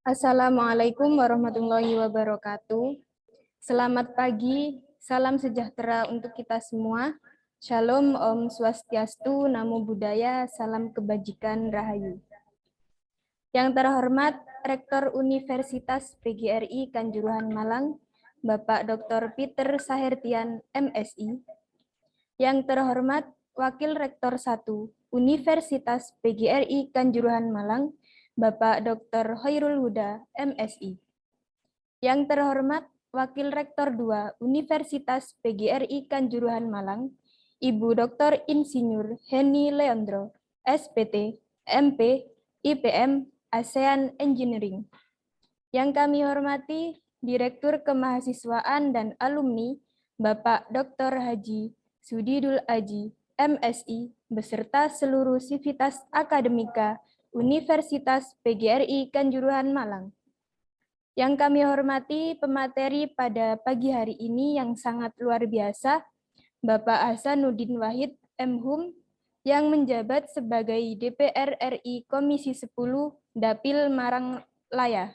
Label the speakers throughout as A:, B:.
A: Assalamualaikum warahmatullahi wabarakatuh. Selamat pagi, salam sejahtera untuk kita semua. Shalom, Om Swastiastu, Namo Buddhaya, salam kebajikan, Rahayu. Yang terhormat Rektor Universitas PGRI Kanjuruhan Malang, Bapak Dr. Peter Sahertian, MSI. Yang terhormat Wakil Rektor 1 Universitas PGRI Kanjuruhan Malang, Bapak Dr. Khairul Huda, MSI. Yang terhormat Wakil Rektor 2 Universitas PGRI Kanjuruhan Malang, Ibu Dr. Insinyur Heni Leandro, SPT, MP, IPM, ASEAN Engineering. Yang kami hormati Direktur Kemahasiswaan dan Alumni, Bapak Dr. Haji Sudidul Aji, MSI, beserta seluruh sivitas akademika Universitas PGRI Kanjuruhan Malang. Yang kami hormati pemateri pada pagi hari ini yang sangat luar biasa, Bapak Hasanuddin Wahid, MHum, yang menjabat sebagai DPR RI Komisi 10 Dapil Maranglaya.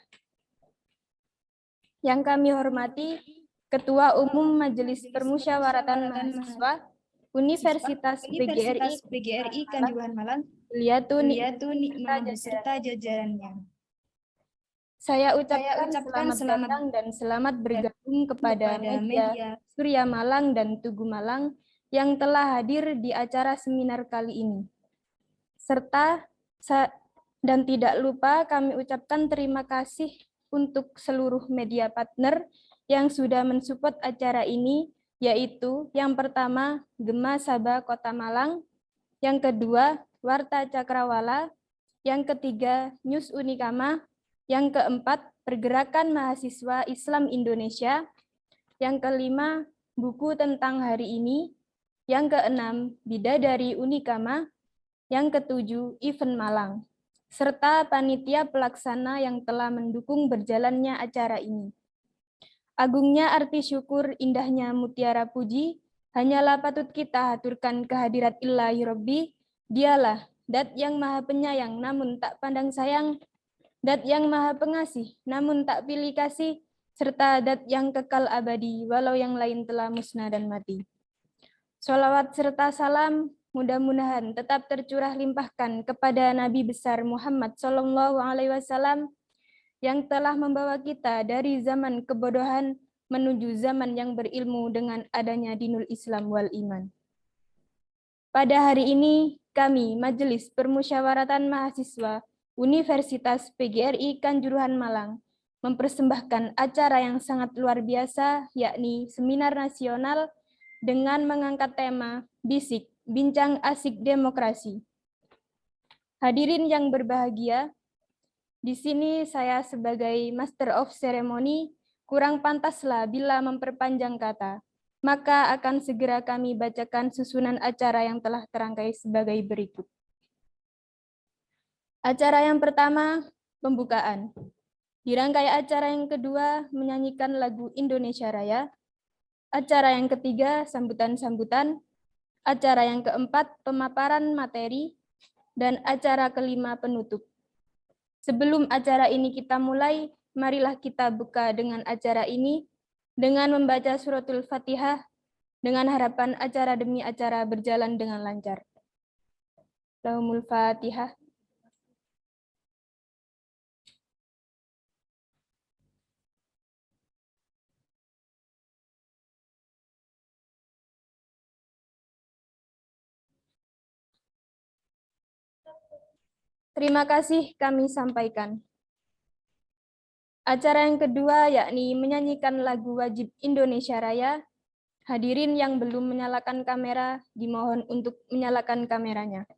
A: Yang kami hormati Ketua Umum Majelis Permusyawaratan Mahasiswa Universitas PGRI
B: Kanjuruhan Malang,
A: Liatu
B: Nikmah beserta jajarannya.
A: Saya ucapkan selamat datang dan selamat bergabung kepada media Surya Malang dan Tugu Malang yang telah hadir di acara seminar kali ini. Dan tidak lupa kami ucapkan terima kasih untuk seluruh media partner yang sudah mensupport acara ini, yaitu yang pertama Gema Sabah Kota Malang, yang kedua Warta Cakrawala, yang ketiga News Unikama, yang keempat Pergerakan Mahasiswa Islam Indonesia, yang kelima Buku Tentang Hari Ini, yang keenam Bidadari Unikama, yang ketujuh Event Malang, serta panitia pelaksana yang telah mendukung berjalannya acara ini. Agungnya arti syukur, indahnya mutiara puji, hanyalah patut kita haturkan kehadirat Ilahi Rabbi, dialah Dat yang maha penyayang namun tak pandang sayang, Dat yang maha pengasih namun tak pilih kasih, serta Dat yang kekal abadi walau yang lain telah musnah dan mati. Sholawat serta salam mudah-mudahan tetap tercurah limpahkan kepada Nabi besar Muhammad SAW yang telah membawa kita dari zaman kebodohan menuju zaman yang berilmu dengan adanya dinul Islam wal iman. Pada hari ini, kami, Majelis Permusyawaratan Mahasiswa Universitas PGRI Kanjuruhan Malang, mempersembahkan acara yang sangat luar biasa, yakni Seminar Nasional dengan mengangkat tema Bisik, Bincang Asik Demokrasi. Hadirin yang berbahagia, di sini saya sebagai Master of Ceremony kurang pantaslah bila memperpanjang kata. Maka akan segera kami bacakan susunan acara yang telah terangkai sebagai berikut. Acara yang pertama, pembukaan. Dirangkai acara yang kedua, menyanyikan lagu Indonesia Raya. Acara yang ketiga, sambutan-sambutan. Acara yang keempat, pemaparan materi. Dan acara kelima, penutup. Sebelum acara ini kita mulai, marilah kita buka dengan acara ini, dengan membaca suratul Fatihah, dengan harapan acara demi acara berjalan dengan lancar. Lahumul Fatihah. Terima kasih kami sampaikan. Acara yang kedua yakni menyanyikan lagu wajib Indonesia Raya. Hadirin yang belum menyalakan kamera, dimohon untuk menyalakan kameranya.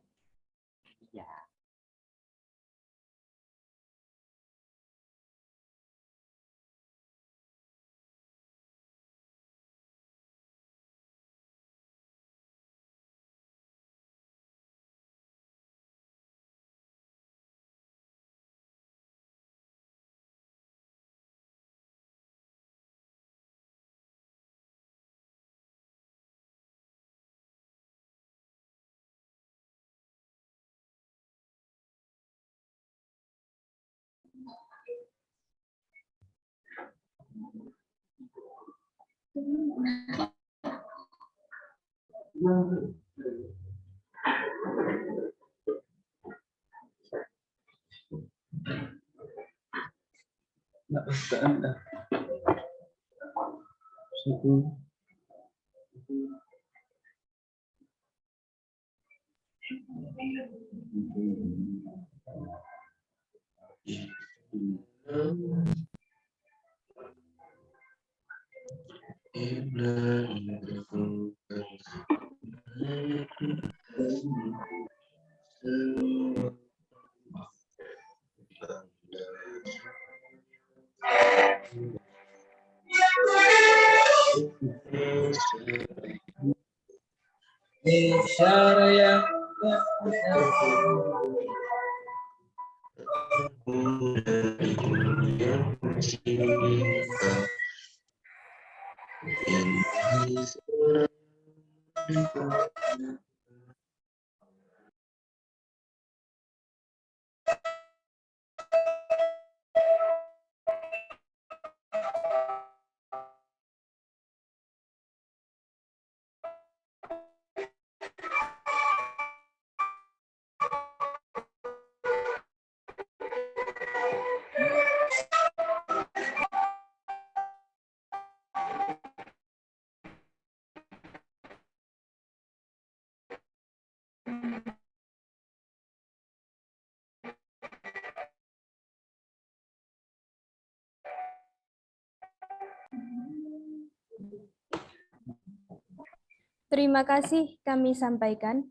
A: Terima kasih kami sampaikan.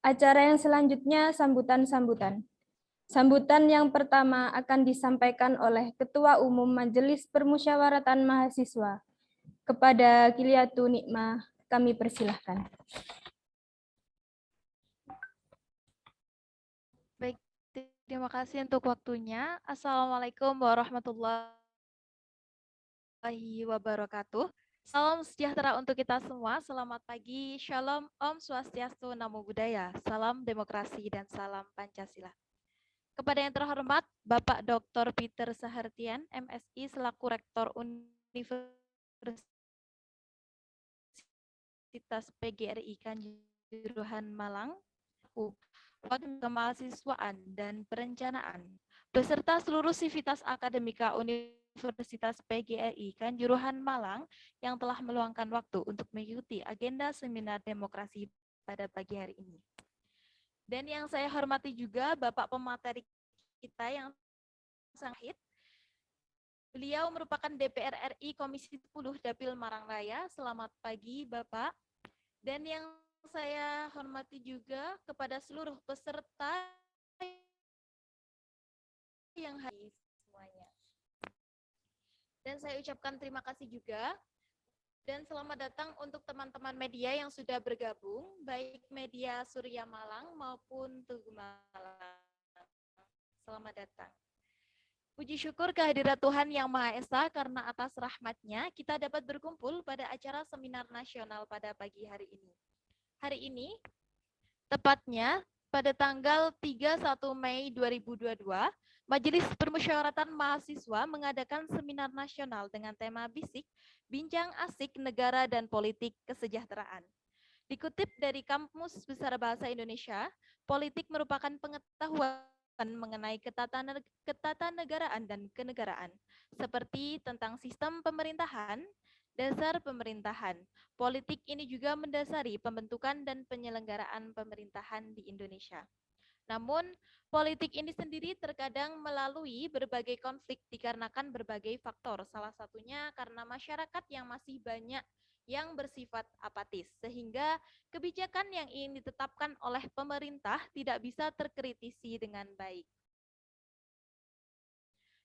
A: Acara yang selanjutnya sambutan-sambutan. Sambutan yang pertama akan disampaikan oleh Ketua Umum Majelis Permusyawaratan Mahasiswa. Kepada Kiliatu Nikmah, kami persilahkan.
C: Baik, terima kasih untuk waktunya. Assalamualaikum warahmatullahi wabarakatuh. Salam sejahtera untuk kita semua. Selamat pagi. Shalom, Om Swastiastu, Namo Buddhaya. Salam demokrasi dan salam Pancasila. Kepada yang terhormat Bapak Dr. Peter Sahartian, MSI selaku Rektor Universitas PGRI Kanjuruhan Malang, Wakil Kemahasiswaan dan Perencanaan, beserta seluruh sivitas akademika Universitas PGRI Kanjuruhan Malang yang telah meluangkan waktu untuk mengikuti agenda seminar demokrasi pada pagi hari ini. Dan yang saya hormati juga Bapak pemateri kita yang sangat. Beliau merupakan DPR RI Komisi 10 Dapil Marang Raya. Selamat pagi Bapak. Dan yang saya hormati juga kepada seluruh peserta yang hadir semuanya. Dan saya ucapkan terima kasih juga. Dan selamat datang untuk teman-teman media yang sudah bergabung, baik media Surya Malang maupun Tugu Malang. Selamat datang. Puji syukur kehadirat Tuhan Yang Maha Esa karena atas rahmat-Nya kita dapat berkumpul pada acara seminar nasional pada pagi hari ini. Hari ini, tepatnya pada tanggal 31 Mei 2022, Majelis Permusyawaratan Mahasiswa mengadakan seminar nasional dengan tema Bisik, Bincang Asik Negara dan Politik Kesejahteraan. Dikutip dari Kamus Besar Bahasa Indonesia, politik merupakan pengetahuan mengenai ketatanegaraan dan kenegaraan, seperti tentang sistem pemerintahan, dasar pemerintahan. Politik ini juga mendasari pembentukan dan penyelenggaraan pemerintahan di Indonesia. Namun, politik ini sendiri terkadang melalui berbagai konflik dikarenakan berbagai faktor, salah satunya karena masyarakat yang masih banyak yang bersifat apatis, sehingga kebijakan yang ingin ditetapkan oleh pemerintah tidak bisa terkritisi dengan baik.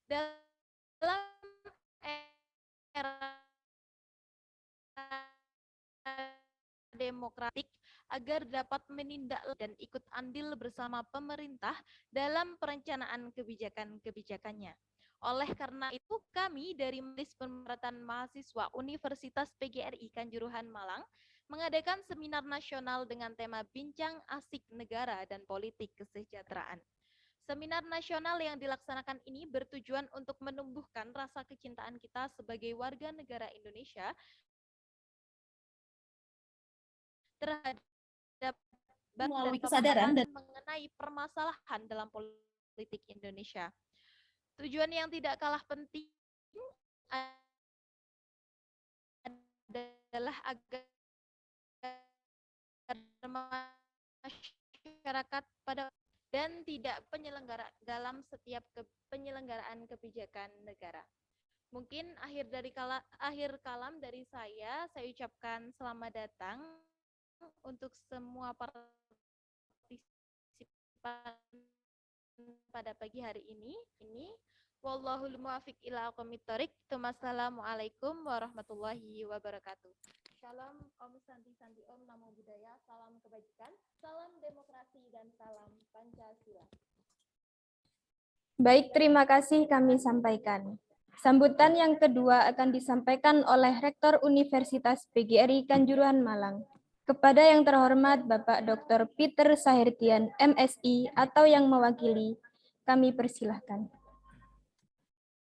C: Dalam era demokratik, agar dapat menindak dan ikut andil bersama pemerintah dalam perencanaan kebijakan-kebijakannya. Oleh karena itu, kami dari Majelis Permusyawaratan Mahasiswa Universitas PGRI Kanjuruhan Malang mengadakan seminar nasional dengan tema Bincang Asik Negara dan Politik Kesejahteraan. Seminar nasional yang dilaksanakan ini bertujuan untuk menumbuhkan rasa kecintaan kita sebagai warga negara Indonesia terhadap
B: Melalui
C: dan
B: kesadaran
C: pemahaman
B: dan
C: mengenai permasalahan dalam politik Indonesia. Tujuan yang tidak kalah penting adalah agar masyarakat pada dan tidak penyelenggara dalam setiap penyelenggaraan kebijakan negara. Mungkin akhir kalam dari saya ucapkan selamat datang untuk semua partisipan pada pagi hari ini. Wallahul muwaffiq ila aqwamit thoriq. Wassalamualaikum warahmatullahi wabarakatuh. Salam Om Santi Om Namo Buddhaya, salam kebajikan, salam demokrasi dan salam Pancasila.
A: Baik, terima kasih kami sampaikan. Sambutan yang kedua akan disampaikan oleh Rektor Universitas PGRI Kanjuruhan Malang. Kepada yang terhormat Bapak Dr. Peter Sahirtian, MSI, atau yang mewakili, kami persilahkan.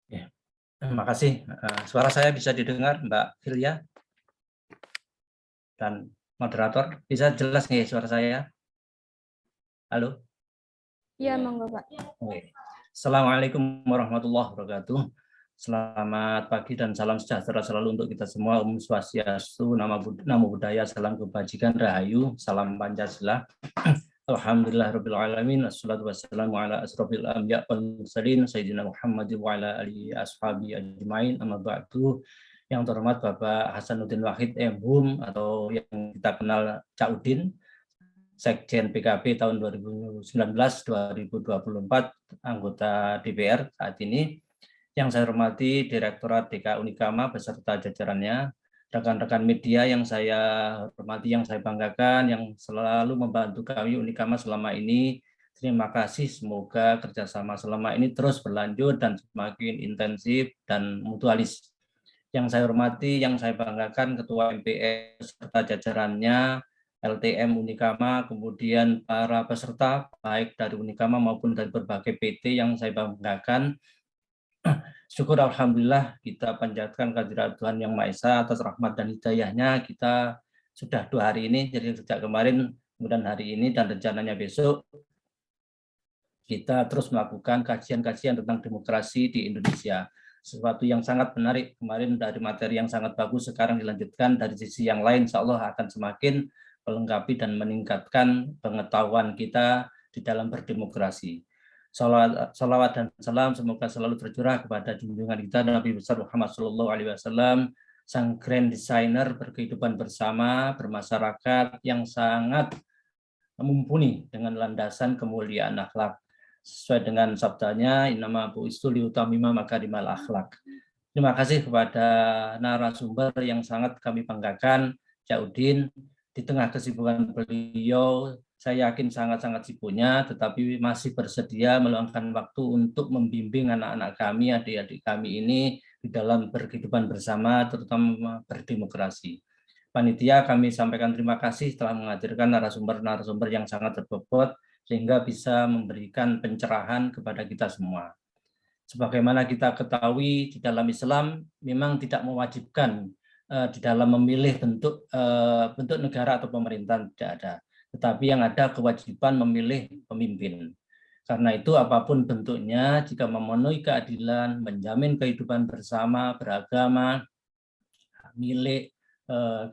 D: Ya, terima kasih. Suara saya bisa didengar, Mbak Hilya? Dan moderator, bisa jelas nggak suara saya? Halo?
A: Ya, monggo Pak.
D: Oke. Assalamualaikum warahmatullahi wabarakatuh. Selamat pagi dan salam sejahtera selalu untuk kita semua. Om Swastiastu, Namo Buddhaya, salam kebajikan, rahayu, salam Pancasila. Alhamdulillah rabbil alamin, assalatu wassalamu ala asrofil anbiya wal mursalin, sayyidina Muhammad wa ala alihi ashabi ajmain, amma ba'du. Yang terhormat Bapak Hasanuddin Wahid MHum atau yang kita kenal Cak Udin, Sekjen PKB tahun 2019-2024, anggota DPR saat ini. Yang saya hormati Direktorat DK Unikama beserta jajarannya, rekan-rekan media yang saya hormati, yang saya banggakan, yang selalu membantu kami Unikama selama ini. Terima kasih, semoga kerjasama selama ini terus berlanjut dan semakin intensif dan mutualis. Yang saya hormati, yang saya banggakan, Ketua MPR serta jajarannya, LTM Unikama, kemudian para peserta baik dari Unikama maupun dari berbagai PT yang saya banggakan. Syukur alhamdulillah kita panjatkan kehadirat Tuhan Yang Maha Esa atas rahmat dan hidayahnya. Kita sudah 2 hari ini, jadi sejak kemarin, kemudian hari ini dan rencananya besok kita terus melakukan kajian-kajian tentang demokrasi di Indonesia. Sesuatu yang sangat menarik kemarin dari materi yang sangat bagus, sekarang dilanjutkan dari sisi yang lain, insya Allah akan semakin melengkapi dan meningkatkan pengetahuan kita di dalam berdemokrasi. Salawat dan salam semoga selalu tercurah kepada junjungan kita Nabi besar Muhammad SAW, sang grand designer berkehidupan bersama, bermasyarakat yang sangat mumpuni dengan landasan kemuliaan akhlak. Sesuai dengan sabdanya, innama bu'istu liutamima makarimal akhlak. Terima kasih kepada narasumber yang sangat kami banggakan, Cak Udin. Di tengah kesibukan beliau, saya yakin sangat-sangat sibuknya, tetapi masih bersedia meluangkan waktu untuk membimbing anak-anak kami, adik-adik kami ini di dalam berkehidupan bersama, terutama berdemokrasi. Panitia, kami sampaikan terima kasih telah menghadirkan narasumber-narasumber yang sangat berbobot, sehingga bisa memberikan pencerahan kepada kita semua. Sebagaimana kita ketahui, di dalam Islam memang tidak mewajibkan di dalam memilih bentuk negara atau pemerintahan, tidak ada. Tetapi yang ada kewajiban memilih pemimpin. Karena itu apapun bentuknya, jika memenuhi keadilan, menjamin kehidupan bersama, beragama, milik,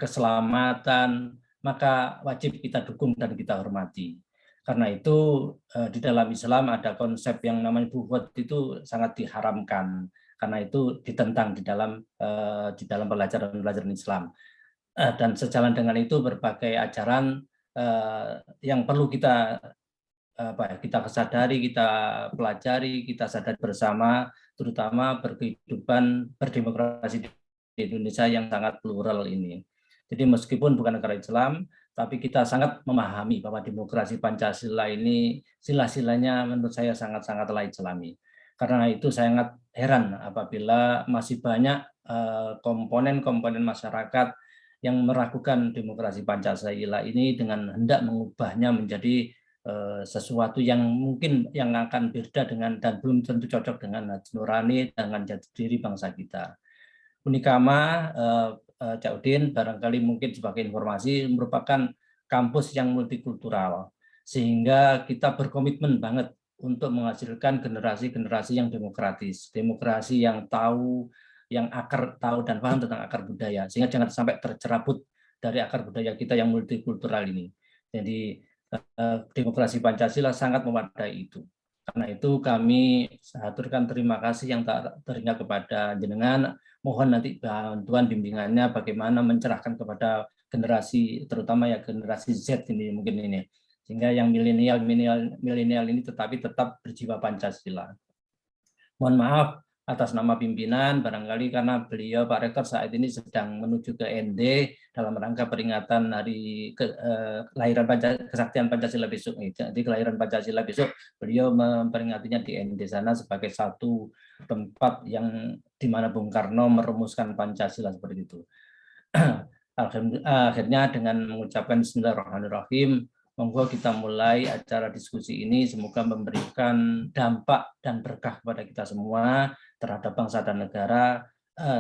D: keselamatan, maka wajib kita dukung dan kita hormati. Karena itu di dalam Islam ada konsep yang namanya bughd, itu sangat diharamkan. Karena itu ditentang di dalam pelajaran Islam. Dan sejalan dengan itu berbagai ajaran yang perlu kita kesadari, kita pelajari, kita sadari bersama, terutama berkehidupan berdemokrasi di Indonesia yang sangat plural ini. Jadi meskipun bukan negara Islam, tapi kita sangat memahami bahwa demokrasi Pancasila ini sila-silanya menurut saya sangat-sangatlah Islami. Karena itu saya sangat heran apabila masih banyak komponen-komponen masyarakat yang meragukan demokrasi Pancasila ini dengan hendak mengubahnya menjadi sesuatu yang mungkin yang akan beda dengan dan belum tentu cocok dengan hati nurani dengan jati diri bangsa kita. Unikama Cak Udin barangkali mungkin sebagai informasi merupakan kampus yang multikultural, sehingga kita berkomitmen banget untuk menghasilkan generasi-generasi yang demokratis, demokrasi yang tahu, yang tahu dan paham tentang akar budaya, sehingga jangan sampai tercerabut dari akar budaya kita yang multikultural ini. Jadi demokrasi Pancasila sangat memadai itu. Karena itu kami haturkan terima kasih yang tak terhingga kepada jenengan. Mohon nanti bantuan bimbingannya bagaimana mencerahkan kepada generasi, terutama ya generasi Z ini mungkin ini, sehingga yang milenial ini tetap berjiwa Pancasila. Mohon maaf atas nama pimpinan, barangkali karena beliau Pak Rektor saat ini sedang menuju ke ND dalam rangka peringatan hari kelahiran kesaktian Pancasila besok. Jadi kelahiran Pancasila besok, beliau memperingatinya di ND sana sebagai satu tempat yang di mana Bung Karno merumuskan Pancasila seperti itu. Akhirnya dengan mengucapkan Bismillahirrahmanirrahim, monggo kita mulai acara diskusi ini, semoga memberikan dampak dan berkah kepada kita semua terhadap bangsa dan negara,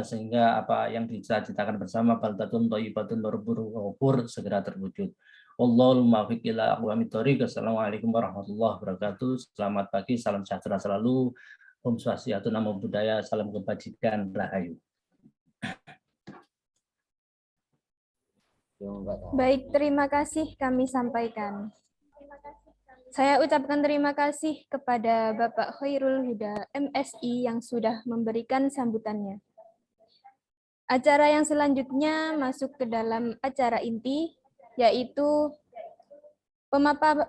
D: sehingga apa yang dicita-citakan bersama baldatun thayyibatun warabur segera terwujud. Wallahul muwaffiq ila aqwamit thoriq. Assalamualaikum warahmatullahi wabarakatuh. Selamat pagi, salam sejahtera selalu. Om Swastiastu, Namo Buddhaya, salam kebajikan, rahayu.
A: Baik, terima kasih kami sampaikan. Saya ucapkan terima kasih kepada Bapak Khairul Huda, MSI, yang sudah memberikan sambutannya. Acara yang selanjutnya masuk ke dalam acara inti, yaitu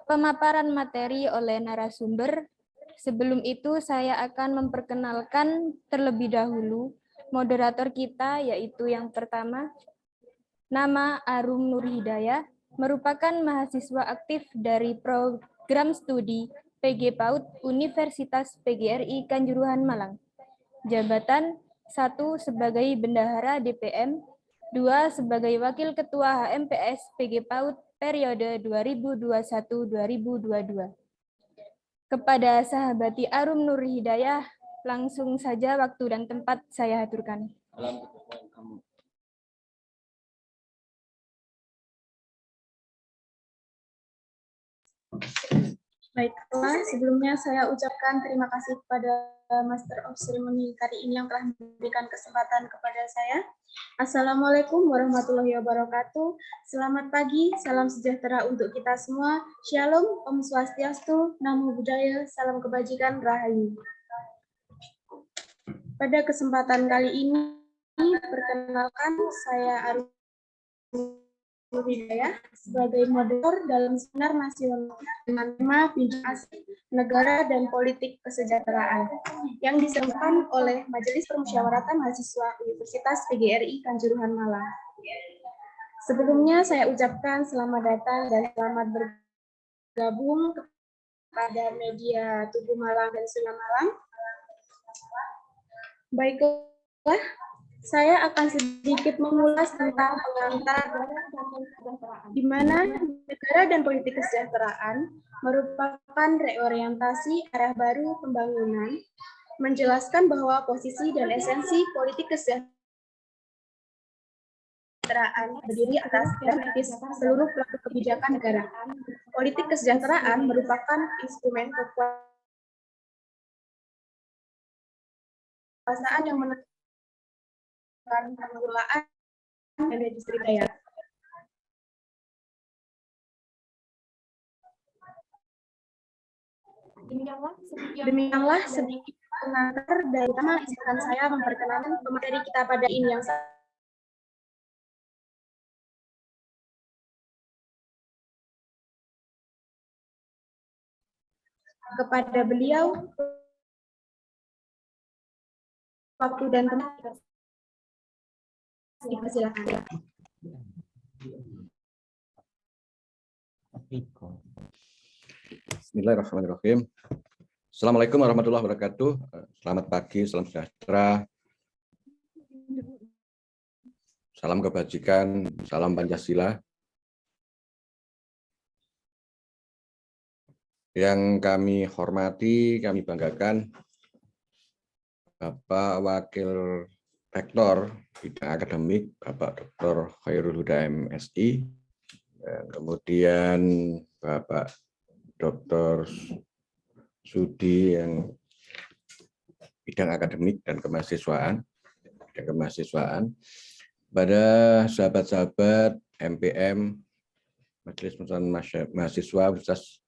A: pemaparan materi oleh narasumber. Sebelum itu, saya akan memperkenalkan terlebih dahulu moderator kita, yaitu yang pertama, nama Arum Nur Hidayah, merupakan mahasiswa aktif dari program studi PG PAUD Universitas PGRI Kanjuruhan Malang. Jabatan 1 sebagai Bendahara DPM, 2 sebagai Wakil Ketua HMPS PG PAUD periode 2021-2022. Kepada sahabati Arum Nur Hidayah, langsung saja waktu dan tempat saya haturkan.
E: Baiklah, sebelumnya saya ucapkan terima kasih kepada Master of Ceremony kali ini yang telah memberikan kesempatan kepada saya. Assalamualaikum warahmatullahi wabarakatuh. Selamat pagi, salam sejahtera untuk kita semua. Shalom, Om Swastiastu, Namo Buddhaya, salam kebajikan, rahayu. Pada kesempatan kali ini, perkenalkan saya Arum Hidayah sebagai moderator dalam seminar nasional dengan tema Bincang Asik Negara dan Politik Kesejahteraan yang diselenggarakan oleh Majelis Permusyawaratan Mahasiswa Universitas PGRI Kanjuruhan Malang. Sebelumnya saya ucapkan selamat datang dan selamat bergabung kepada media Tugu Malang dan Suna Malang. Baiklah, saya akan sedikit mengulas tentang pengantar di mana negara dan politik kesejahteraan merupakan reorientasi arah baru pembangunan, menjelaskan bahwa posisi dan esensi politik kesejahteraan berdiri atas perspektif seluruh pelaku kebijakan negara. Politik kesejahteraan merupakan instrumen kekuasaan yang menentukan pengelolaan dan redistribusi. Demikianlah sedikit pengantar dari tema izinkan saya memperkenalkan pemateri kita pada ini yang kepada beliau waktu dan tempat dipersilakan.
F: Bismillahirrahmanirrahim. Assalamualaikum warahmatullahi wabarakatuh. Selamat pagi, salam sejahtera. Salam kebajikan, salam Pancasila. Yang kami hormati, kami banggakan Bapak Wakil Rektor Bidang Akademik, Bapak Dr. Khairul Huda MSI, kemudian Bapak Dr. Sudi yang bidang akademik dan kemahasiswaan, pada sahabat-sahabat MPM, Majelis Permusyawaratan Mahasiswa Universitas.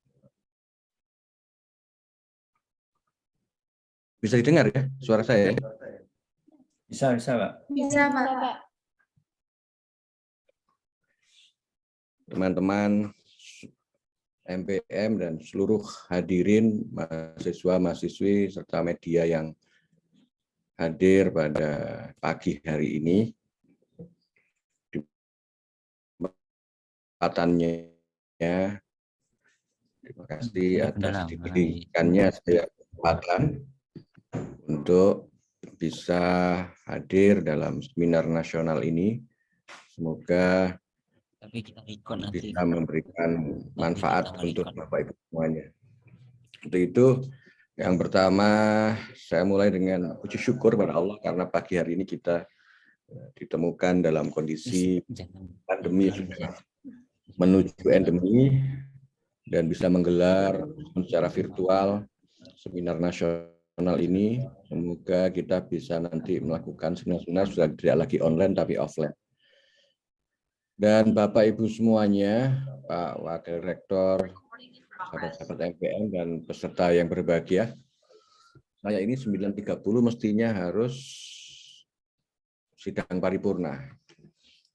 F: Bisa didengar ya suara saya?
D: Bisa, Pak.
E: Bisa, Pak.
F: Teman-teman MPM dan seluruh hadirin mahasiswa-mahasiswi serta media yang hadir pada pagi hari ini. Kesempatannya, terima kasih atas diberikannya saya kesempatan untuk bisa hadir dalam seminar nasional ini. Semoga bisa memberikan manfaat untuk Bapak Ibu semuanya. Untuk itu, yang pertama saya mulai dengan puji syukur pada Allah karena pagi hari ini kita ditemukan dalam kondisi pandemi sudah menuju endemi dan bisa menggelar secara virtual seminar nasional ini. Semoga kita bisa nanti melakukan seminar sudah tidak lagi online tapi offline. Dan Bapak Ibu semuanya, Pak Wakil Rektor, sahabat-sahabat MPM dan peserta yang berbahagia, saya ini 9.30 mestinya harus sidang paripurna.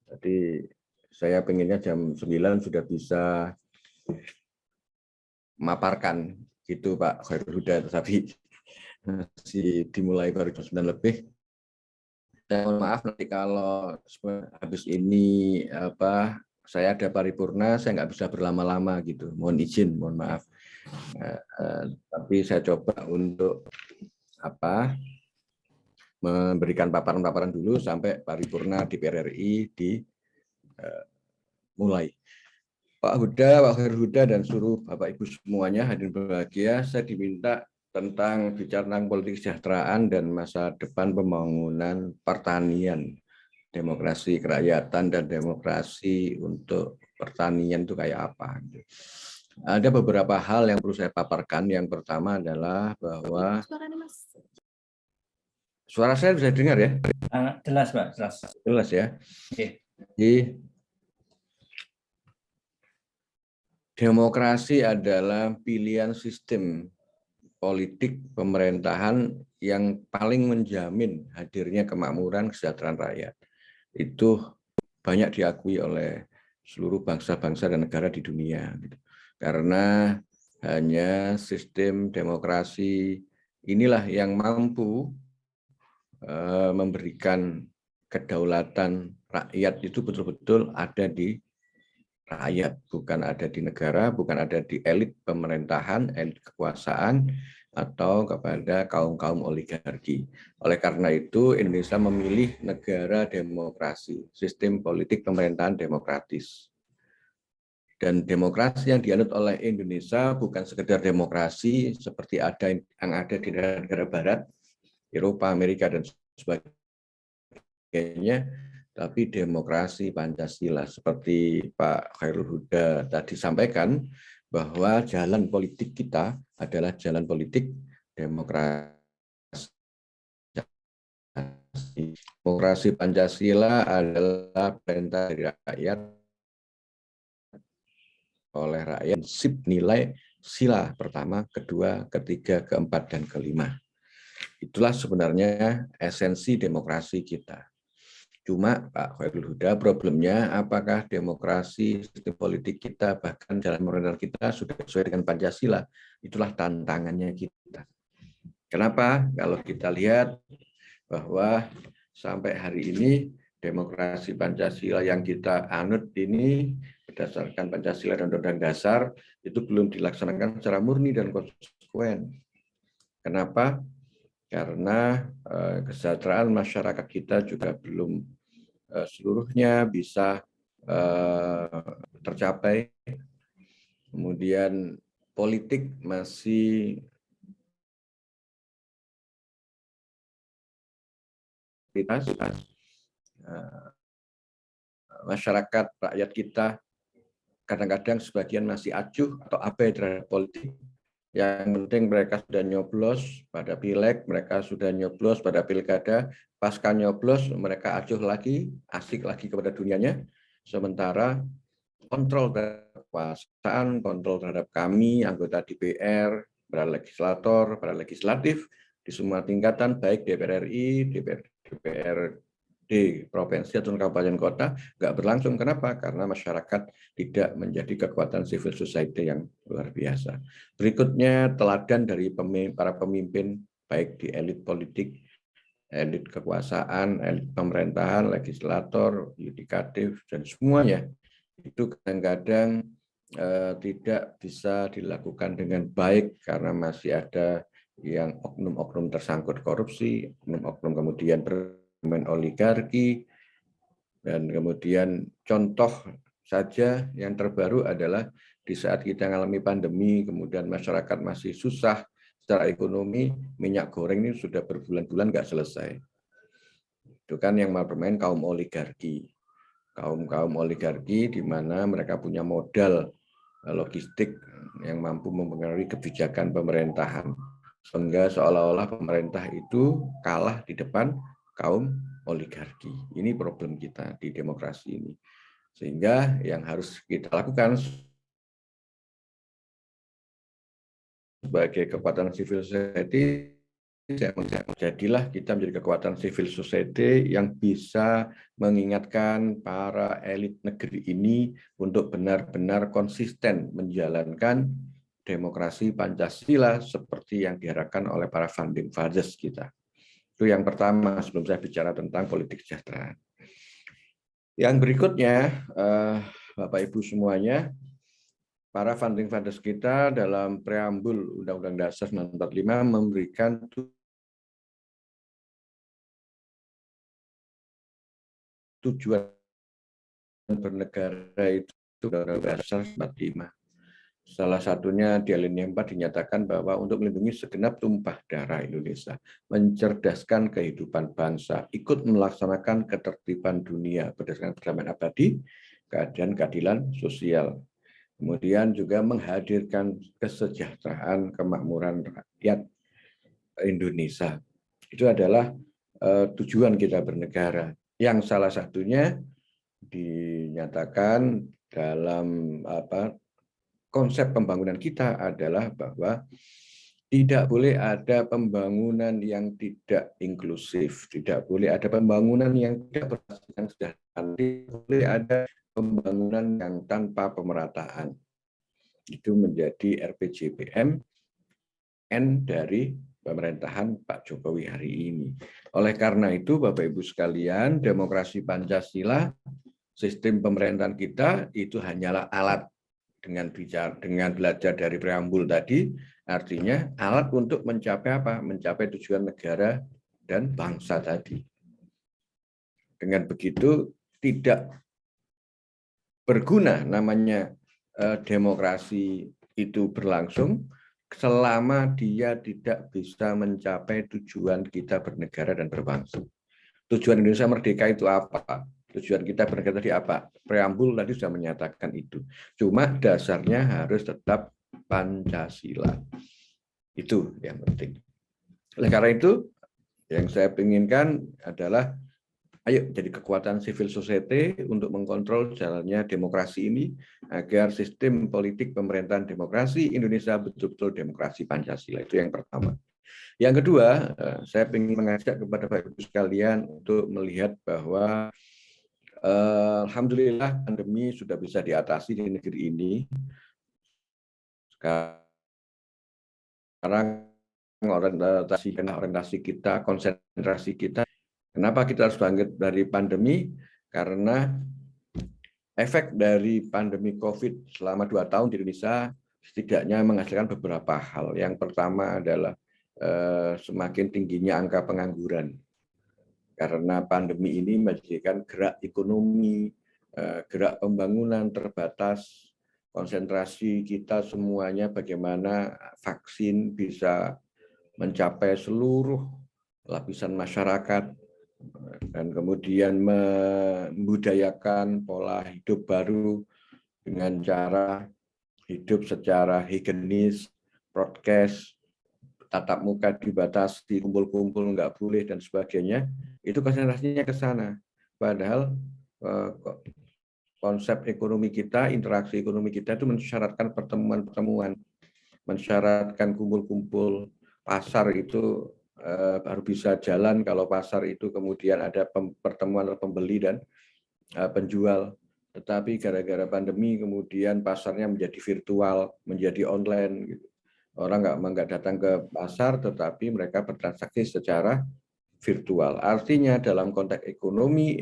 F: Jadi saya pengennya jam 9 sudah bisa memaparkan gitu Pak Khairul Huda, tapi masih dimulai baru jam 9 lebih. Dan mohon maaf nanti kalau habis ini saya ada paripurna, saya nggak bisa berlama-lama gitu. Mohon izin, mohon maaf. Tapi saya coba untuk memberikan paparan-paparan dulu sampai paripurna DPR RI dimulai. Pak Huda, Pak Khairul Huda dan seluruh Bapak Ibu semuanya hadirin berbahagia, saya diminta tentang bicara tentang politik kesejahteraan dan masa depan pembangunan pertanian, demokrasi kerakyatan dan demokrasi untuk pertanian itu kayak apa. Ada beberapa hal yang perlu saya paparkan. Yang pertama adalah bahwa suara saya bisa dengar ya?
D: Jelas, Pak, jelas.
F: Jelas ya.
D: Oke.
F: Jadi, demokrasi adalah pilihan sistem politik pemerintahan yang paling menjamin hadirnya kemakmuran kesejahteraan rakyat. Itu banyak diakui oleh seluruh bangsa-bangsa dan negara di dunia. Karena hanya sistem demokrasi inilah yang mampu memberikan kedaulatan rakyat itu betul-betul ada di rakyat, bukan ada di negara, bukan ada di elit pemerintahan, elit kekuasaan, atau kepada kaum-kaum oligarki. Oleh karena itu, Indonesia memilih negara demokrasi, sistem politik pemerintahan demokratis. Dan demokrasi yang dianut oleh Indonesia bukan sekedar demokrasi seperti yang ada di negara barat, Eropa, Amerika, dan sebagainya, tapi demokrasi Pancasila. Seperti Pak Khairul Huda tadi sampaikan, bahwa jalan politik kita adalah jalan politik demokrasi. Demokrasi Pancasila adalah perintah dari rakyat oleh rakyat, prinsip nilai sila pertama, kedua, ketiga, keempat, dan kelima. Itulah sebenarnya esensi demokrasi kita. Cuma Pak Khairul Huda, problemnya apakah demokrasi, sistem politik kita, bahkan jalan pemerintahan kita sudah sesuai dengan Pancasila? Itulah tantangannya kita. Kenapa? Kalau kita lihat bahwa sampai hari ini demokrasi Pancasila yang kita anut ini berdasarkan Pancasila dan Undang-Undang Dasar itu belum dilaksanakan secara murni dan konsekuen. Kenapa? Karena kesejahteraan masyarakat kita juga belum seluruhnya bisa tercapai. Kemudian politik masih masyarakat, rakyat kita kadang-kadang sebagian masih acuh atau abai terhadap politik. Yang penting mereka sudah nyoblos pada pileg, mereka sudah nyoblos pada pilkada, pasca nyoblos mereka acuh lagi, asik lagi kepada dunianya. Sementara kontrol terhadap kekuasaan, kontrol terhadap kami, anggota DPR, para legislator, para legislatif, di semua tingkatan, baik DPR RI, DPRD, provinsi atau kabupaten kota, nggak berlangsung. Kenapa? Karena masyarakat tidak menjadi kekuatan civil society yang luar biasa. Berikutnya, teladan dari para pemimpin, baik di elit politik, elit kekuasaan, elit pemerintahan, legislator, yudikatif, dan semuanya itu kadang-kadang tidak bisa dilakukan dengan baik karena masih ada yang oknum-oknum tersangkut korupsi, oknum-oknum kemudian bermain oligarki, dan kemudian contoh saja yang terbaru adalah di saat kita mengalami pandemi, kemudian masyarakat masih susah secara ekonomi, minyak goreng ini sudah berbulan-bulan nggak selesai. Itu kan yang mau bermain kaum oligarki. Kaum oligarki di mana mereka punya modal logistik yang mampu mempengaruhi kebijakan pemerintahan. Sehingga seolah-olah pemerintah itu kalah di depan kaum oligarki. Ini problem kita di demokrasi ini. Sehingga yang harus kita lakukan sebagai kekuatan civil society, jadilah kita menjadi kekuatan civil society yang bisa mengingatkan para elit negeri ini untuk benar-benar konsisten menjalankan demokrasi Pancasila seperti yang diharapkan oleh para founding fathers kita. Itu yang pertama sebelum saya bicara tentang politik kesejahteraan. Yang berikutnya, Bapak Ibu semuanya, para founding fathers kita dalam preambul Undang-Undang Dasar 1945 memberikan tujuan bernegara itu Undang-Undang Dasar 45. Salah satunya di alinea 4 dinyatakan bahwa untuk melindungi segenap tumpah darah Indonesia, mencerdaskan kehidupan bangsa, ikut melaksanakan ketertiban dunia berdasarkan perdamaian abadi, keadilan sosial. Kemudian juga menghadirkan kesejahteraan, kemakmuran rakyat Indonesia. Itu adalah tujuan kita bernegara. Yang salah satunya dinyatakan dalam konsep pembangunan kita adalah bahwa tidak boleh ada pembangunan yang tidak inklusif, tidak boleh ada pembangunan yang tidak berdasarkan kesejahteraan, tidak boleh ada pembangunan yang tanpa pemerataan. Itu menjadi RPJMN dari pemerintahan Pak Jokowi hari ini. Oleh karena itu, Bapak Ibu sekalian, demokrasi Pancasila, sistem pemerintahan kita itu hanyalah alat dengan belajar dari preambul tadi, artinya alat untuk mencapai apa? Mencapai tujuan negara dan bangsa tadi. Dengan begitu tidak berguna namanya demokrasi itu berlangsung selama dia tidak bisa mencapai tujuan kita bernegara dan berbangsa. Tujuan Indonesia merdeka itu apa? Tujuan kita bernegara tadi apa? Preambul tadi sudah menyatakan itu. Cuma dasarnya harus tetap Pancasila. Itu yang penting. Oleh karena itu, yang saya inginkan adalah ayo jadi kekuatan civil society untuk mengkontrol jalannya demokrasi ini agar sistem politik pemerintahan demokrasi Indonesia betul-betul demokrasi Pancasila. Itu yang pertama. Yang kedua, saya ingin mengajak kepada Bapak Ibu sekalian untuk melihat bahwa alhamdulillah pandemi sudah bisa diatasi di negeri ini. Sekarang orientasi kita, konsentrasi kita. Kenapa kita harus bangkit dari pandemi? Karena efek dari pandemi COVID selama 2 tahun di Indonesia setidaknya menghasilkan beberapa hal. Yang pertama adalah semakin tingginya angka pengangguran. Karena pandemi ini menjadikan gerak ekonomi, gerak pembangunan terbatas, konsentrasi kita semuanya bagaimana vaksin bisa mencapai seluruh lapisan masyarakat, dan kemudian membudayakan pola hidup baru dengan cara hidup secara higienis, prokes, tatap muka dibatasi, kumpul-kumpul nggak boleh, dan sebagainya. Itu konsentrasinya ke sana. Padahal konsep ekonomi kita, interaksi ekonomi kita itu mensyaratkan pertemuan-pertemuan, mensyaratkan kumpul-kumpul. Pasar itu baru bisa jalan kalau pasar itu kemudian ada pertemuan pembeli dan penjual. Tetapi gara-gara pandemi kemudian pasarnya menjadi virtual, menjadi online. Gitu. Orang nggak datang ke pasar, tetapi mereka bertransaksi secara virtual. Artinya dalam konteks ekonomi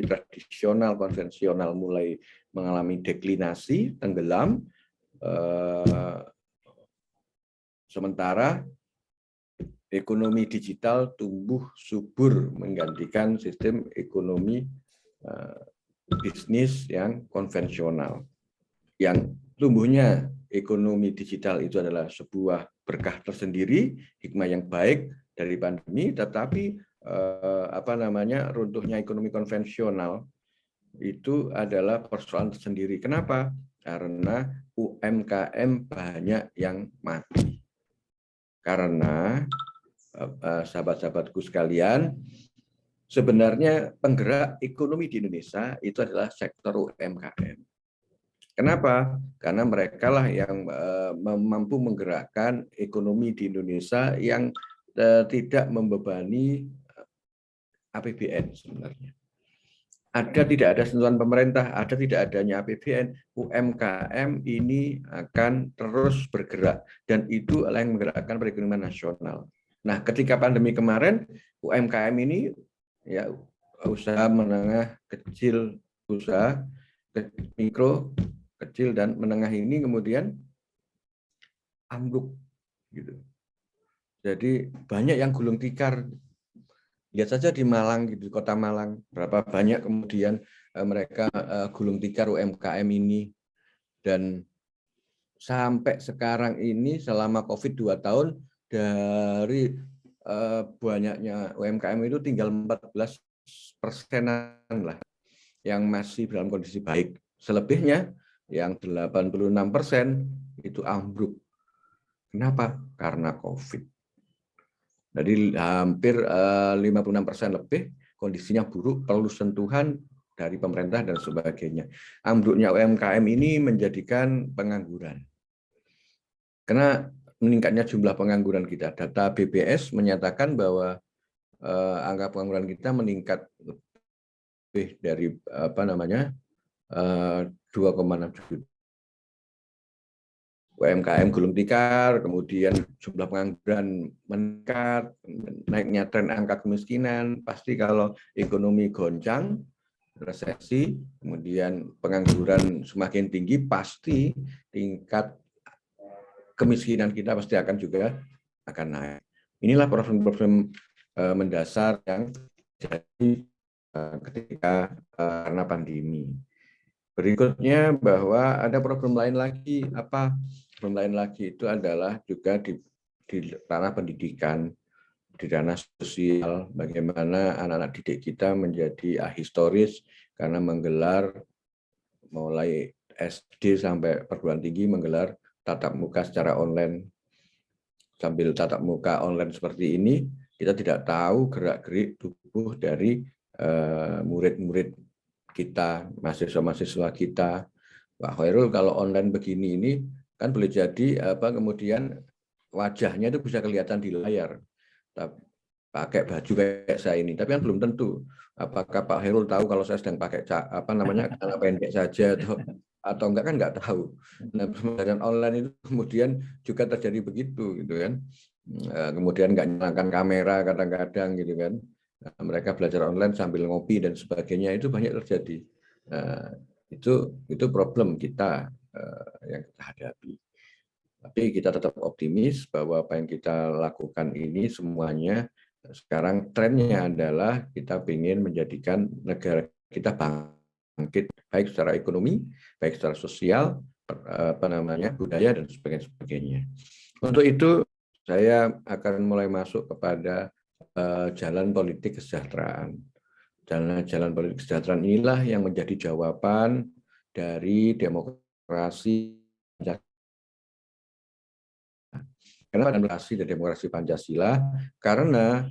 F: tradisional, konvensional mulai mengalami deklinasi, tenggelam, sementara ekonomi digital tumbuh subur menggantikan sistem ekonomi bisnis yang konvensional. Yang tumbuhnya ekonomi digital itu adalah sebuah berkah tersendiri, hikmah yang baik dari pandemi, tetapi runtuhnya ekonomi konvensional itu adalah persoalan tersendiri. Kenapa? Karena UMKM banyak yang mati. Karena sahabat-sahabatku sekalian, sebenarnya penggerak ekonomi di Indonesia itu adalah sektor UMKM. Kenapa? Karena mereka lah yang mampu menggerakkan ekonomi di Indonesia yang tidak membebani APBN sebenarnya. Tidak ada sentuhan pemerintah, tidak adanya APBN, UMKM ini akan terus bergerak, dan itu adalah yang menggerakkan perekonomian nasional. Nah, ketika pandemi kemarin, UMKM ini ya usaha menengah kecil, usaha mikro, kecil dan menengah ini kemudian ambruk gitu. Jadi banyak yang gulung tikar. Lihat saja di Malang, gitu, di Kota Malang, berapa banyak kemudian mereka gulung tikar UMKM ini. Dan sampai sekarang ini selama COVID 2 tahun, dari banyaknya UMKM itu tinggal 14%-an lah yang masih dalam kondisi baik. Selebihnya yang 86% itu ambruk. Kenapa? Karena COVID. Jadi hampir 56% lebih kondisinya buruk, perlu sentuhan dari pemerintah dan sebagainya. Ambruknya UMKM ini menjadikan pengangguran. Karena meningkatnya jumlah pengangguran kita. Data BPS menyatakan bahwa angka pengangguran kita meningkat lebih dari 2,6 juta. UMKM gulung tikar, kemudian jumlah pengangguran meningkat, naiknya tren angka kemiskinan, pasti kalau ekonomi goncang, resesi, kemudian pengangguran semakin tinggi, pasti tingkat kemiskinan kita pasti akan naik. Inilah problem-problem mendasar yang terjadi ketika karena pandemi. Berikutnya bahwa ada problem lain lagi. Apa? Problem lain lagi itu adalah juga di ranah pendidikan, di ranah sosial, bagaimana anak-anak didik kita menjadi ahistoris karena menggelar mulai SD sampai perguruan tinggi menggelar tatap muka secara online. Sambil tatap muka online seperti ini, kita tidak tahu gerak-gerik tubuh dari murid-murid kita, mahasiswa-mahasiswa kita. Pak Khairul, kalau online begini ini kan boleh jadi kemudian wajahnya itu bisa kelihatan di layar, pakai baju kayak saya ini, tapi kan belum tentu. Apakah Pak Khairul tahu kalau saya sedang pakai celana pendek saja atau enggak, kan enggak tahu. Nah, pembelajaran online itu kemudian juga terjadi begitu, gitu kan. Kemudian enggak nyalakan kamera kadang-kadang, gitu kan. Mereka belajar online sambil ngopi dan sebagainya, itu banyak terjadi. Itu problem kita yang kita hadapi. Tapi kita tetap optimis bahwa apa yang kita lakukan ini semuanya sekarang trennya adalah kita ingin menjadikan negara kita bangsa bangkit baik secara ekonomi, baik secara sosial, budaya dan sebagainya. Untuk itu saya akan mulai masuk kepada jalan politik kesejahteraan. Jalan politik kesejahteraan inilah yang menjadi jawaban dari demokrasi Pancasila. Kenapa demokrasi dan demokrasi Pancasila? Karena